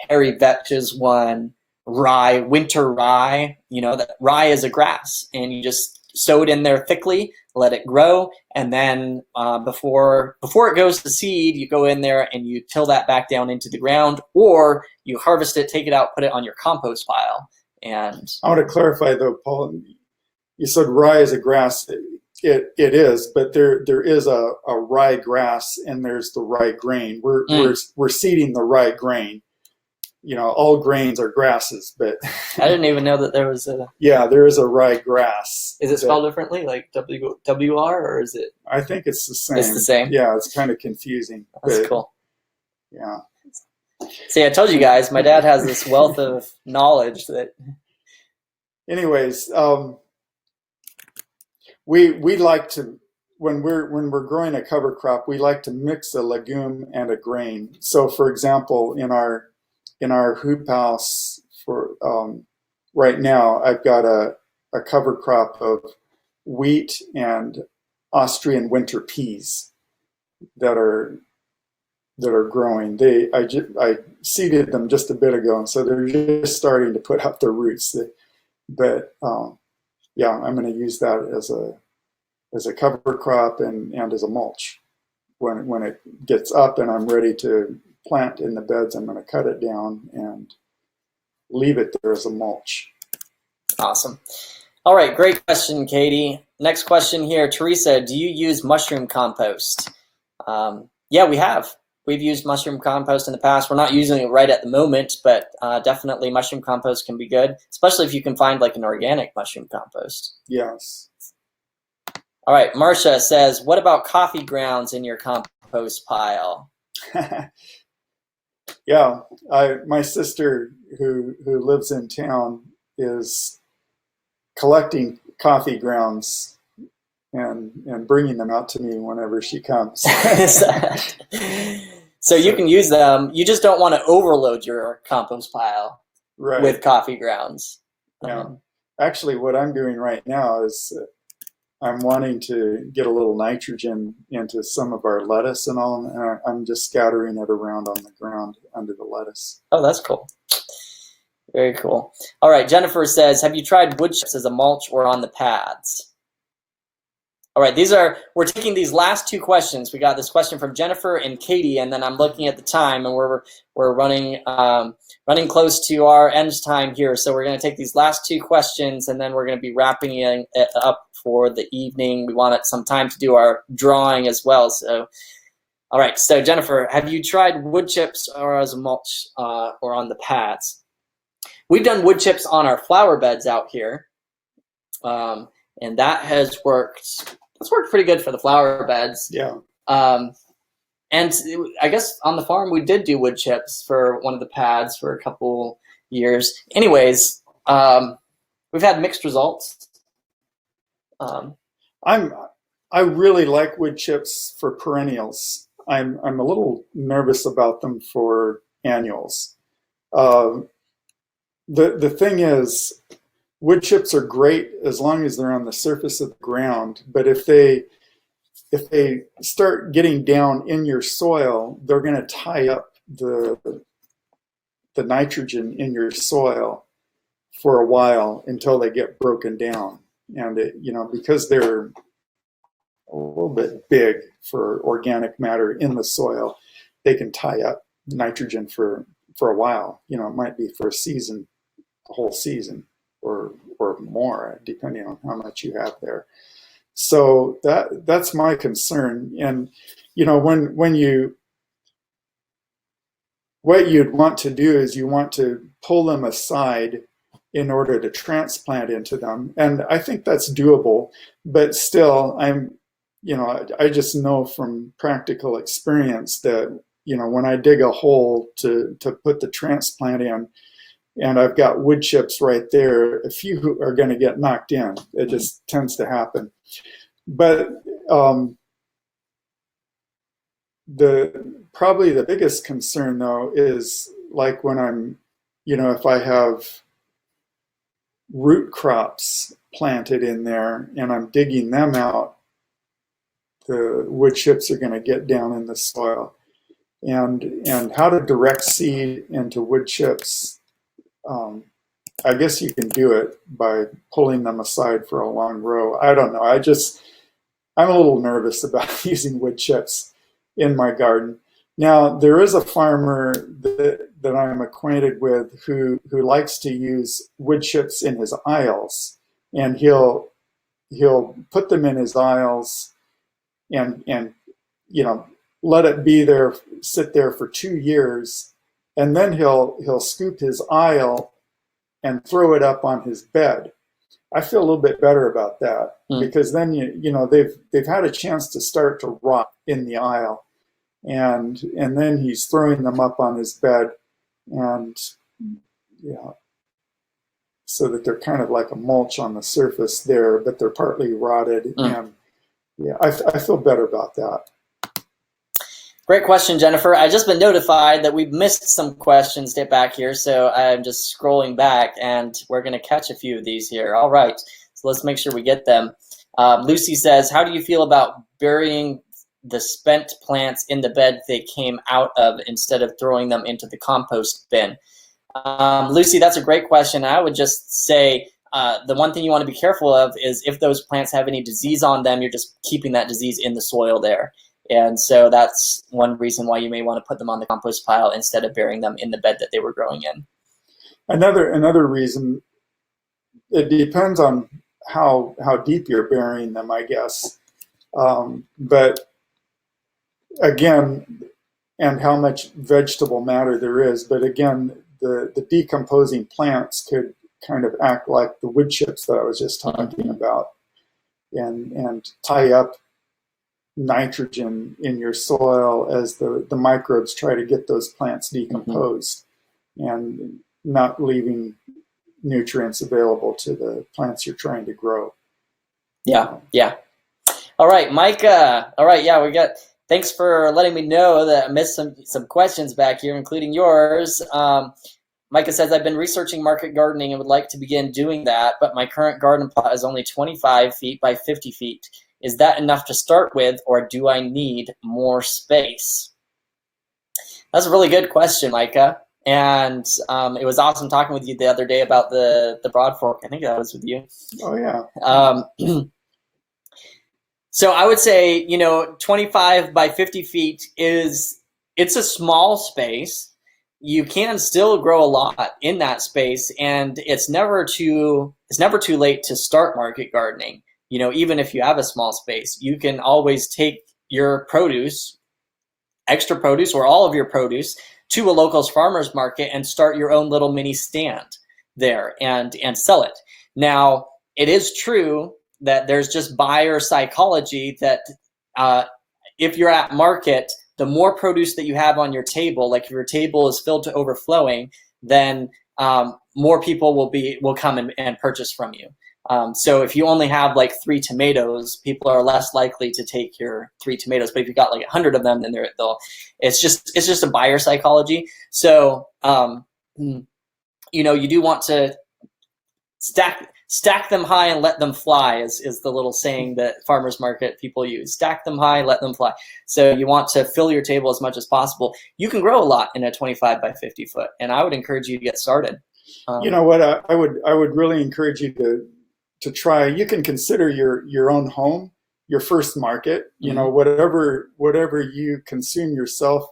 Harry Vetch's one, rye, winter rye. That rye is a grass, and you just sow it in there thickly, let it grow, and then before it goes to seed, you go in there and you till that back down into the ground, or you harvest it, take it out, put it on your compost pile. And I want to clarify though, Paul, you said rye is a grass. It is, but there is a rye grass, and there's the rye grain. We're seeding the rye grain. All grains are grasses, but I didn't even know that there was a. Yeah, there is a rye grass. Is it spelled differently, like WR, or is it? I think it's the same. It's the same. Yeah, it's kind of confusing. That's cool. Yeah. See, I told you guys, my dad has this wealth of knowledge that. Anyways, we like to, when we're growing a cover crop, we like to mix a legume and a grain. So, for example, in our hoop house for right now, I've got a cover crop of wheat and Austrian winter peas that are growing. I seeded them just a bit ago, and so they're just starting to put out their roots. But I'm going to use that as a cover crop and as a mulch. When it gets up and I'm ready to plant in the beds, I'm going to cut it down and leave it there as a mulch. Awesome. All right, great question, Katie. Next question here, Teresa, do you use mushroom compost? Yeah, we have. We've used mushroom compost in the past. We're not using it right at the moment, but definitely mushroom compost can be good, especially if you can find like an organic mushroom compost. Yes. All right, Marcia says, what about coffee grounds in your compost pile? Yeah, my sister who lives in town is collecting coffee grounds and bringing them out to me whenever she comes. So you can use them. You just don't want to overload your compost pile with coffee grounds. Yeah. Actually, what I'm doing right now is I'm wanting to get a little nitrogen into some of our lettuce and all, and I'm just scattering it around on the ground under the lettuce. Oh, that's cool. Very cool. All right, Jennifer says, have you tried wood chips as a mulch or on the pads? All right, we're taking these last two questions. We got this question from Jennifer and Katie, and then I'm looking at the time, and we're running close to our end time here. So we're going to take these last two questions, and then we're going to be wrapping it up for the evening. We wanted some time to do our drawing as well. So, all right. So Jennifer, have you tried wood chips or as a mulch or on the pads? We've done wood chips on our flower beds out here, and that has worked. It's worked pretty good for the flower beds. Yeah. And I guess on the farm we did do wood chips for one of the pads for a couple years. Anyways, we've had mixed results. I really like wood chips for perennials. I'm a little nervous about them for annuals. The thing is, wood chips are great as long as they're on the surface of the ground, but if they start getting down in your soil, they're going to tie up the nitrogen in your soil for a while until they get broken down. And because they're a little bit big for organic matter in the soil, they can tie up nitrogen for a while. It might be for a season, a whole season, or more, depending on how much you have there. So that's my concern. And what you'd want to do is you want to pull them aside in order to transplant into them. And I think that's doable, but still I just know from practical experience that, when I dig a hole to put the transplant in, and I've got wood chips right there, a few are going to get knocked in. It just tends to happen. But probably the biggest concern though is like when I'm, if I have root crops planted in there and I'm digging them out, the wood chips are going to get down in the soil. And how to direct seed into wood chips, I guess you can do it by pulling them aside for a long row. I don't know. I'm a little nervous about using wood chips in my garden. Now, there is a farmer that I'm acquainted with who likes to use wood chips in his aisles, and he'll put them in his aisles and let it be there, sit there for 2 years, and then he'll scoop his aisle and throw it up on his bed. I feel a little bit better about that because then they've had a chance to start to rot in the aisle, and then he's throwing them up on his bed, and so that they're kind of like a mulch on the surface there, but they're partly rotted, and I feel better about that. Great question, Jennifer. I've just been notified that we've missed some questions back here, so I'm just scrolling back, and we're going to catch a few of these here. All right, so let's make sure we get them. Lucy says, how do you feel about burying the spent plants in the bed they came out of instead of throwing them into the compost bin? Lucy, that's a great question. I would just say the one thing you want to be careful of is if those plants have any disease on them, you're just keeping that disease in the soil there. And so that's one reason why you may want to put them on the compost pile instead of burying them in the bed that they were growing in. Another reason, it depends on how deep you're burying them, I guess. But again, and how much vegetable matter there is. But again, the decomposing plants could kind of act like the wood chips that I was just talking about, and tie up nitrogen in your soil as the microbes try to get those plants decomposed, and not leaving nutrients available to the plants you're trying to grow. Yeah. All right, Micah. All right, we got. Thanks for letting me know that I missed some questions back here, including yours. Micah says, I've been researching market gardening and would like to begin doing that, but my current garden plot is only 25 feet by 50 feet. Is that enough to start with, or do I need more space? That's a really good question, Micah. And it was awesome talking with you the other day about the Broad Fork. I think that was with you. Oh, yeah. So I would say, 25 by 50 feet it's a small space. You can still grow a lot in that space, and it's never too late to start market gardening. Even if you have a small space, you can always take your produce, extra produce, or all of your produce to a local farmer's market and start your own little mini stand there and sell it. Now, it is true that there's just buyer psychology that if you're at market, the more produce that you have on your table, like if your table is filled to overflowing, then more people will come and purchase from you. So if you only have like 3 tomatoes, people are less likely to take your 3 tomatoes. But if you've got like 100 of them, then it's just a buyer psychology. So you do want to stack them high and let them fly is the little saying that farmers market people use. Stack them high, let them fly. So you want to fill your table as much as possible. You can grow a lot in a 25 by 50 foot, and I would encourage you to get started. You know what? I would really encourage you to try. You can consider your own home your first market. Whatever you consume yourself,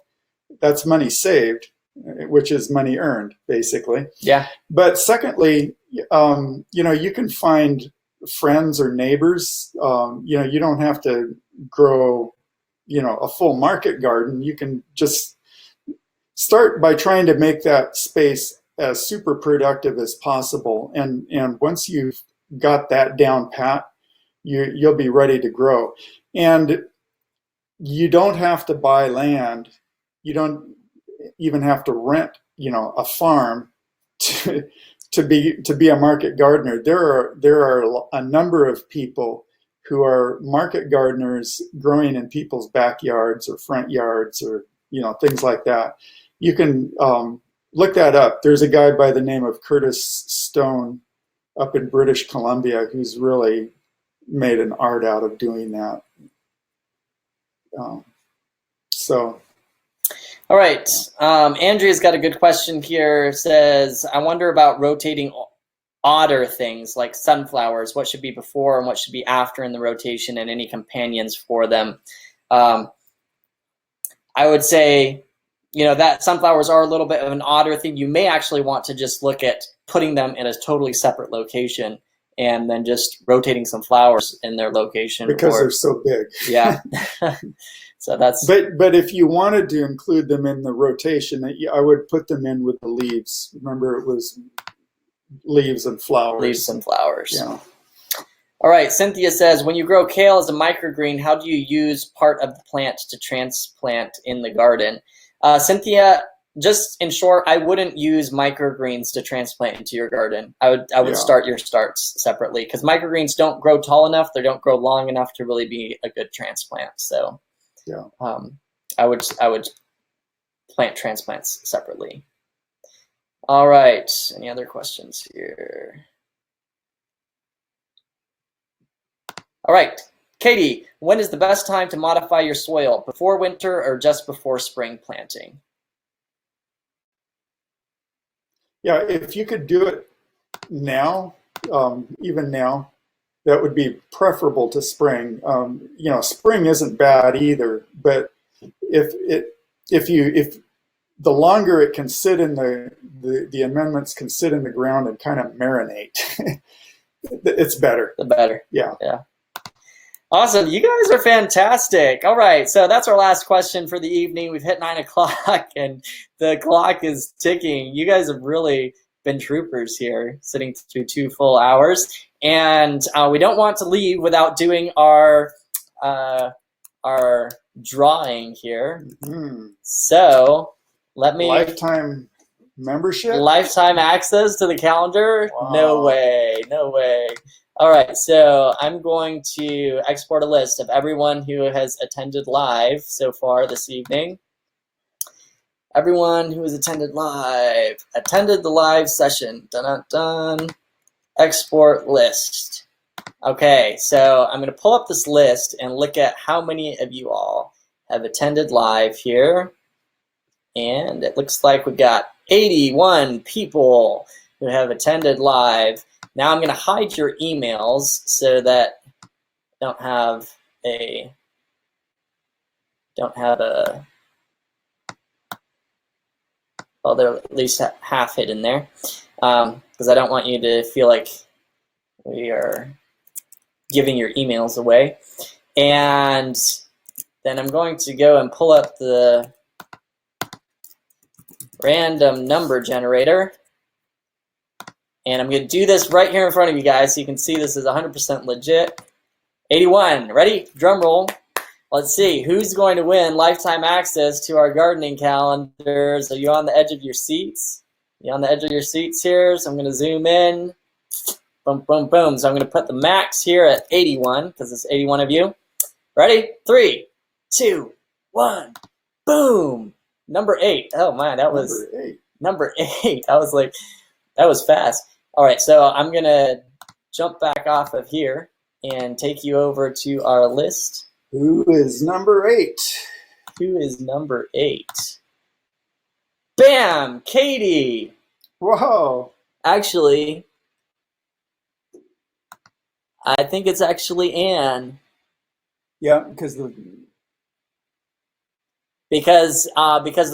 that's money saved, which is money earned, basically. Yeah. But secondly, you can find friends or neighbors. You don't have to grow, a full market garden. You can just start by trying to make that space as super productive as possible. And once you've got that down pat, you'll be ready to grow. And you don't have to buy land. You don't even have to rent, a farm to be a market gardener. There are a number of people who are market gardeners growing in people's backyards or front yards or things like that. You can look that up. There's a guy by the name of Curtis Stone up in British Columbia who's really made an art out of doing that. All right. Andrea's got a good question here. Says, I wonder about rotating odder things like sunflowers. What should be before and what should be after in the rotation, and any companions for them? I would say, that sunflowers are a little bit of an odder thing. You may actually want to just look at putting them in a totally separate location and then just rotating some flowers in their location. Because they're so big. Yeah. So that's. But if you wanted to include them in the rotation, I would put them in with the leaves. Remember, it was leaves and flowers. Leaves and flowers. Yeah. All right. Cynthia says, when you grow kale as a microgreen, how do you use part of the plant to transplant in the garden? Cynthia, just in short, I wouldn't use microgreens to transplant into your garden. I would start your starts separately, because microgreens don't grow tall enough. They don't grow long enough to really be a good transplant. So yeah, I would plant transplants separately. All right. Any other questions here? All right. Katie, when is the best time to modify your soil? Before winter or just before spring planting? Yeah, if you could do it now, even now, that would be preferable to spring. Spring isn't bad either, but if the longer it can sit in the amendments can sit in the ground and kind of marinate, it's better. The better. Yeah. Yeah. Awesome. You guys are fantastic. All right. So that's our last question for the evening. We've hit 9 o'clock and the clock is ticking. You guys have really been troopers here, sitting through 2 full hours. And we don't want to leave without doing our drawing here. Mm-hmm. So let me... Lifetime membership? Lifetime access to the calendar? Wow. No way. No way. All right, so I'm going to export a list of everyone who has attended live so far this evening. Everyone who has attended the live session. Dun, dun, dun. Export list. Okay, so I'm going to pull up this list and look at how many of you all have attended live here. And it looks like we've got 81 people who have attended live. Now I'm going to hide your emails so that I don't have a well, they're at least half hidden there, because I don't want you to feel like we are giving your emails away. And then I'm going to go and pull up the random number generator. And I'm going to do this right here in front of you guys so you can see this is 100% legit. 81. Ready? Drum roll. Let's see. Who's going to win lifetime access to our gardening calendars? Are you on the edge of your seats? You on the edge of your seats here? So I'm going to zoom in. Boom, boom, boom. So I'm going to put the max here at 81 because it's 81 of you. Ready? 3, 2, 1. Boom. Number 8. Oh, man, that was number 8. I was like, that was fast. All right, so I'm going to jump back off of here and take you over to our list. Who is number 8? Who is number 8? Bam! Katie! Whoa. Actually, I think it's actually Anne. Yeah, because the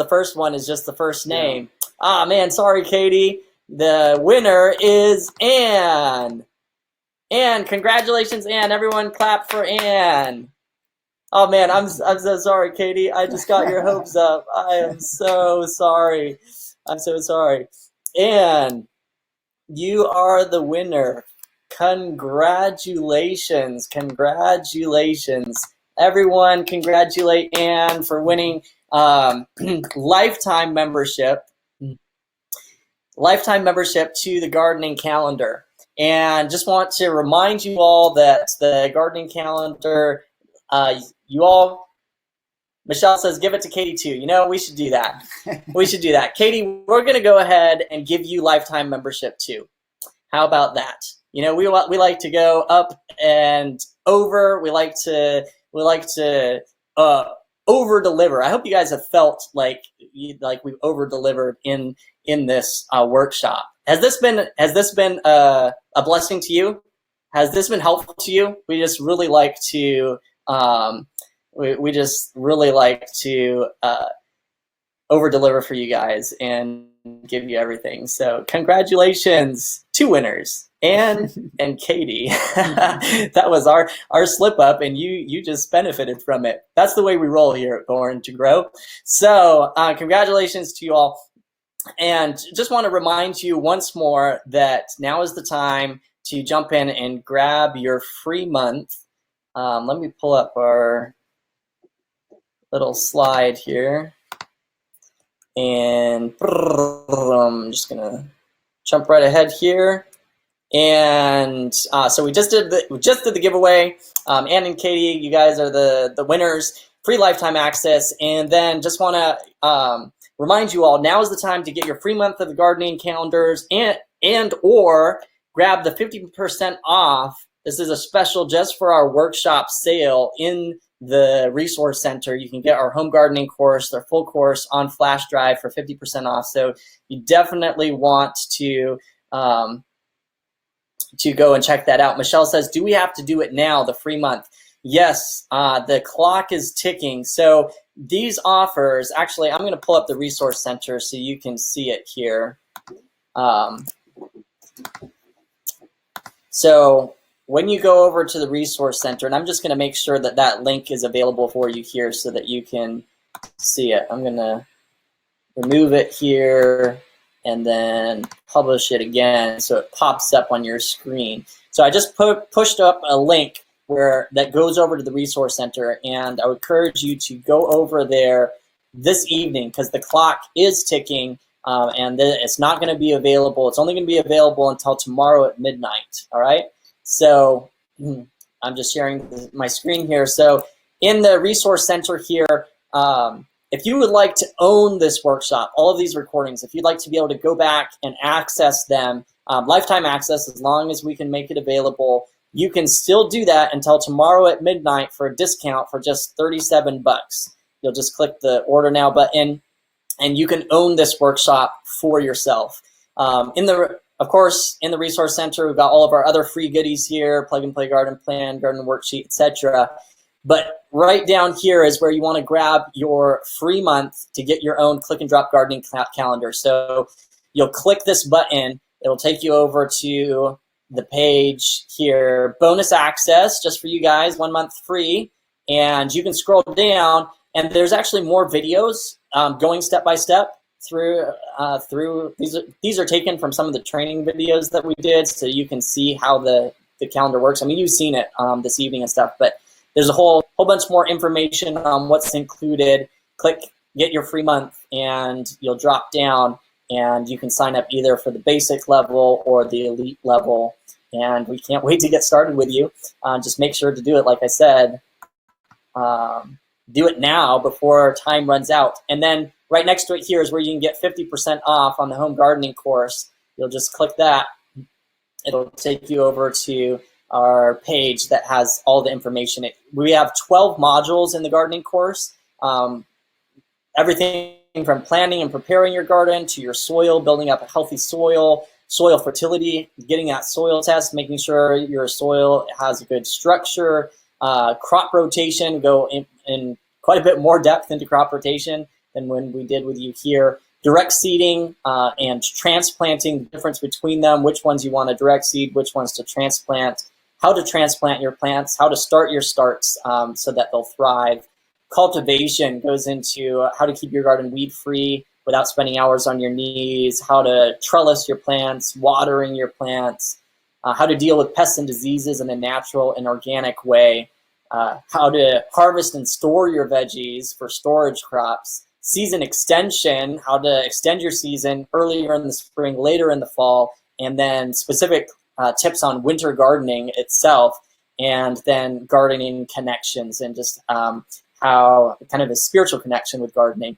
first one is just the first name. Yeah. Ah, man, sorry, Katie. The winner is Anne. Anne, congratulations, Anne. Everyone clap for Anne. Oh, man, I'm so sorry, Katie. I just got your hopes up. I am so sorry. I'm so sorry. And you are the winner. Congratulations. Congratulations. Everyone, congratulate Anne for winning lifetime membership to the gardening calendar. And just want to remind you all that the gardening calendar, you all, Michelle says, give it to Katie too. You know, we should do that. We should do that. Katie, we're going to go ahead and give you lifetime membership too. How about that? You know, we like to go up and over. We like to over deliver. I hope you guys have felt like we've over delivered in this workshop. Has this been a blessing to you? Has this been helpful to you? We just really like to over deliver for you guys and give you everything. So congratulations, 2 winners, Anne and Katie. That was our slip up, and you just benefited from it. That's the way we roll here at Born to Grow. So congratulations to you all. And just want to remind you once more that now is the time to jump in and grab your free month. Let me pull up our little slide here. And I'm just gonna jump right ahead here. And so we just did the giveaway. Ann and Katie, you guys are the winners. Free lifetime access. And then just want to remind you all, now is the time to get your free month of the gardening calendars and or grab the 50% off. This is a special just for our workshop sale in the Resource Center. You can get our home gardening course, their full course on flash drive for 50% off. So you definitely want to go and check that out. Michelle says, do we have to do it now, the free month? Yes, the clock is ticking. So these offers, actually, I'm going to pull up the Resource Center so you can see it here. So when you go over to the Resource Center, and I'm just going to make sure that that link is available for you here so that you can see it. I'm going to remove it here and then publish it again so it pops up on your screen. So I just pushed up a link that goes over to the Resource Center, and I would encourage you to go over there this evening because the clock is ticking, and it's not going to be available. It's only going to be available until tomorrow at midnight, all right? So I'm just sharing my screen here. So in the Resource Center here, if you would like to own this workshop, all of these recordings, if you'd like to be able to go back and access them, lifetime access, as long as we can make it available, you can still do that until tomorrow at midnight for a discount for just $37. You'll just click the Order Now button, and you can own this workshop for yourself. Of course, in the Resource Center, we've got all of our other free goodies here, Plug and Play Garden Plan, Garden Worksheet, etc. But right down here is where you want to grab your free month to get your own click and drop gardening calendar. So you'll click this button. It'll take you over to the page here, bonus access, just for you guys, 1 month free. And you can scroll down, and there's actually more videos going step by step through these are taken from some of the training videos that we did, so you can see how the calendar works. I mean, you've seen it this evening and stuff, but there's a whole bunch more information on what's included. Click get your free month, and you'll drop down, and you can sign up either for the basic level or the elite level. And we can't wait to get started with you. Just make sure to do it, like I said. Do it now before time runs out. And then right next to it here is where you can get 50% off on the home gardening course. You'll just click that. It'll take you over to our page that has all the information. We have 12 modules in the gardening course. Everything from planning and preparing your garden to your soil, building up a healthy soil, soil fertility, getting that soil test, making sure your soil has a good structure, crop rotation, go in quite a bit more depth into crop rotation than when we did with you here. Direct seeding and transplanting, the difference between them, which ones you want to direct seed, which ones to transplant, how to transplant your plants, how to start your starts so that they'll thrive. Cultivation goes into how to keep your garden weed-free, without spending hours on your knees, how to trellis your plants, watering your plants, how to deal with pests and diseases in a natural and organic way, how to harvest and store your veggies for storage crops, season extension, how to extend your season earlier in the spring, later in the fall, and then specific tips on winter gardening itself, and then gardening connections, and just how kind of a spiritual connection with gardening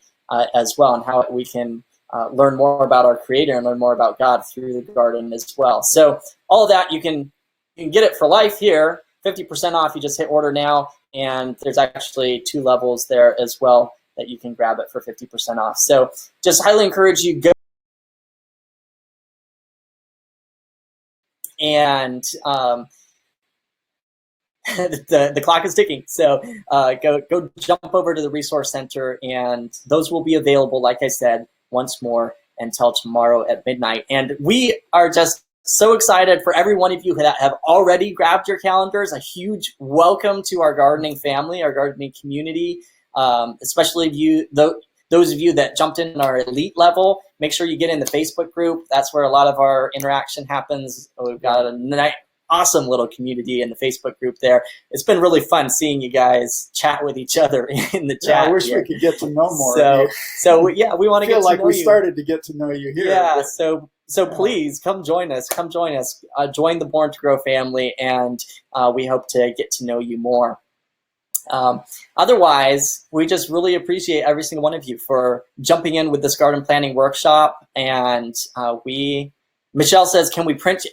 as well, and how we can learn more about our Creator and learn more about God through the garden as well. So all of that, you can get it for life here, 50% off. You just hit order now, and there's actually 2 levels there as well that you can grab it for 50% off. So just highly encourage you, go. And the clock is ticking, so go jump over to the Resource Center, and those will be available, like I said, once more until tomorrow at midnight. And we are just so excited for every one of you that have already grabbed your calendars. A huge welcome to our gardening family, our gardening community, especially those of you that jumped in our elite level. Make sure you get in the Facebook group. That's where a lot of our interaction happens. We've got a awesome little community in the Facebook group there. It's been really fun seeing you guys chat with each other in the chat. Yeah, I wish we could get to know more of you. So yeah, we want to get to know you. I feel like we started to get to know you here. Yeah, so please come join us. Come join us. Join the Born to Grow family, and we hope to get to know you more. Otherwise, we just really appreciate every single one of you for jumping in with this garden planning workshop. And Michelle says, can we print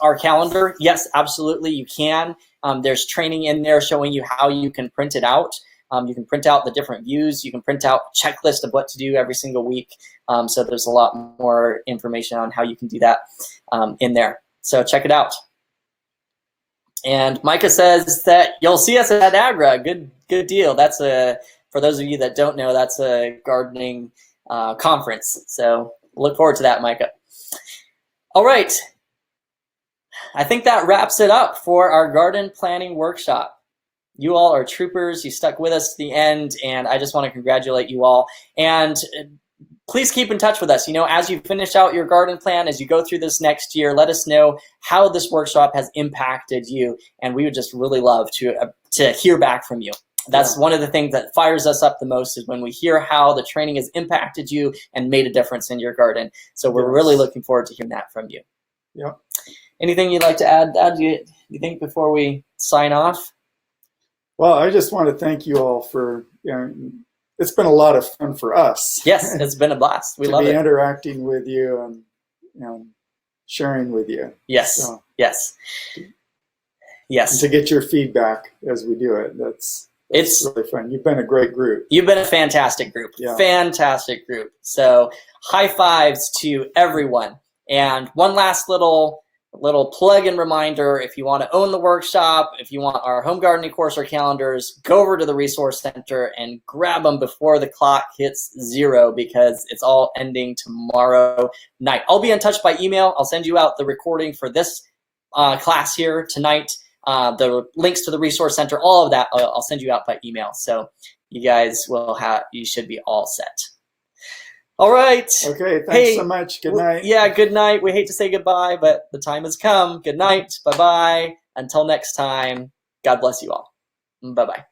our calendar? Yes, absolutely, you can. There's training in there showing you how you can print it out. You can print out the different views. You can print out a checklist of what to do every single week. So there's a lot more information on how you can do that in there. So check it out. And Micah says that you'll see us at Agra. Good deal. That's for those of you that don't know, that's a gardening conference. So look forward to that, Micah. All right. I think that wraps it up for our garden planning workshop. You all are troopers. You stuck with us to the end, and I just want to congratulate you all. And please keep in touch with us. As you finish out your garden plan, as you go through this next year, let us know how this workshop has impacted you, and we would just really love to hear back from you. That's one of the things that fires us up the most, is when we hear how the training has impacted you and made a difference in your garden. So we're really looking forward to hearing that from you. Yep. Anything you'd like to add, Dad, do you think, before we sign off? Well, I just want to thank you all for, it's been a lot of fun for us. Yes, it's been a blast. We love it. To be interacting with you and sharing with you. Yes, so, yes. And to get your feedback as we do it. It's really fun. You've been a great group. You've been a fantastic group. Yeah. Fantastic group. So high fives to everyone. And one last little plug and reminder: if you want to own the workshop, if you want our home gardening course or calendars, go over to the Resource Center and grab them before the clock hits 0, because it's all ending tomorrow night. I'll be in touch by email. I'll send you out the recording for this class here tonight, the links to the Resource Center, all of that I'll send you out by email. So you guys you should be all set. All right. Okay, thanks so much. Good night. Yeah, good night. We hate to say goodbye, but the time has come. Good night. Bye-bye. Until next time, God bless you all. Bye-bye.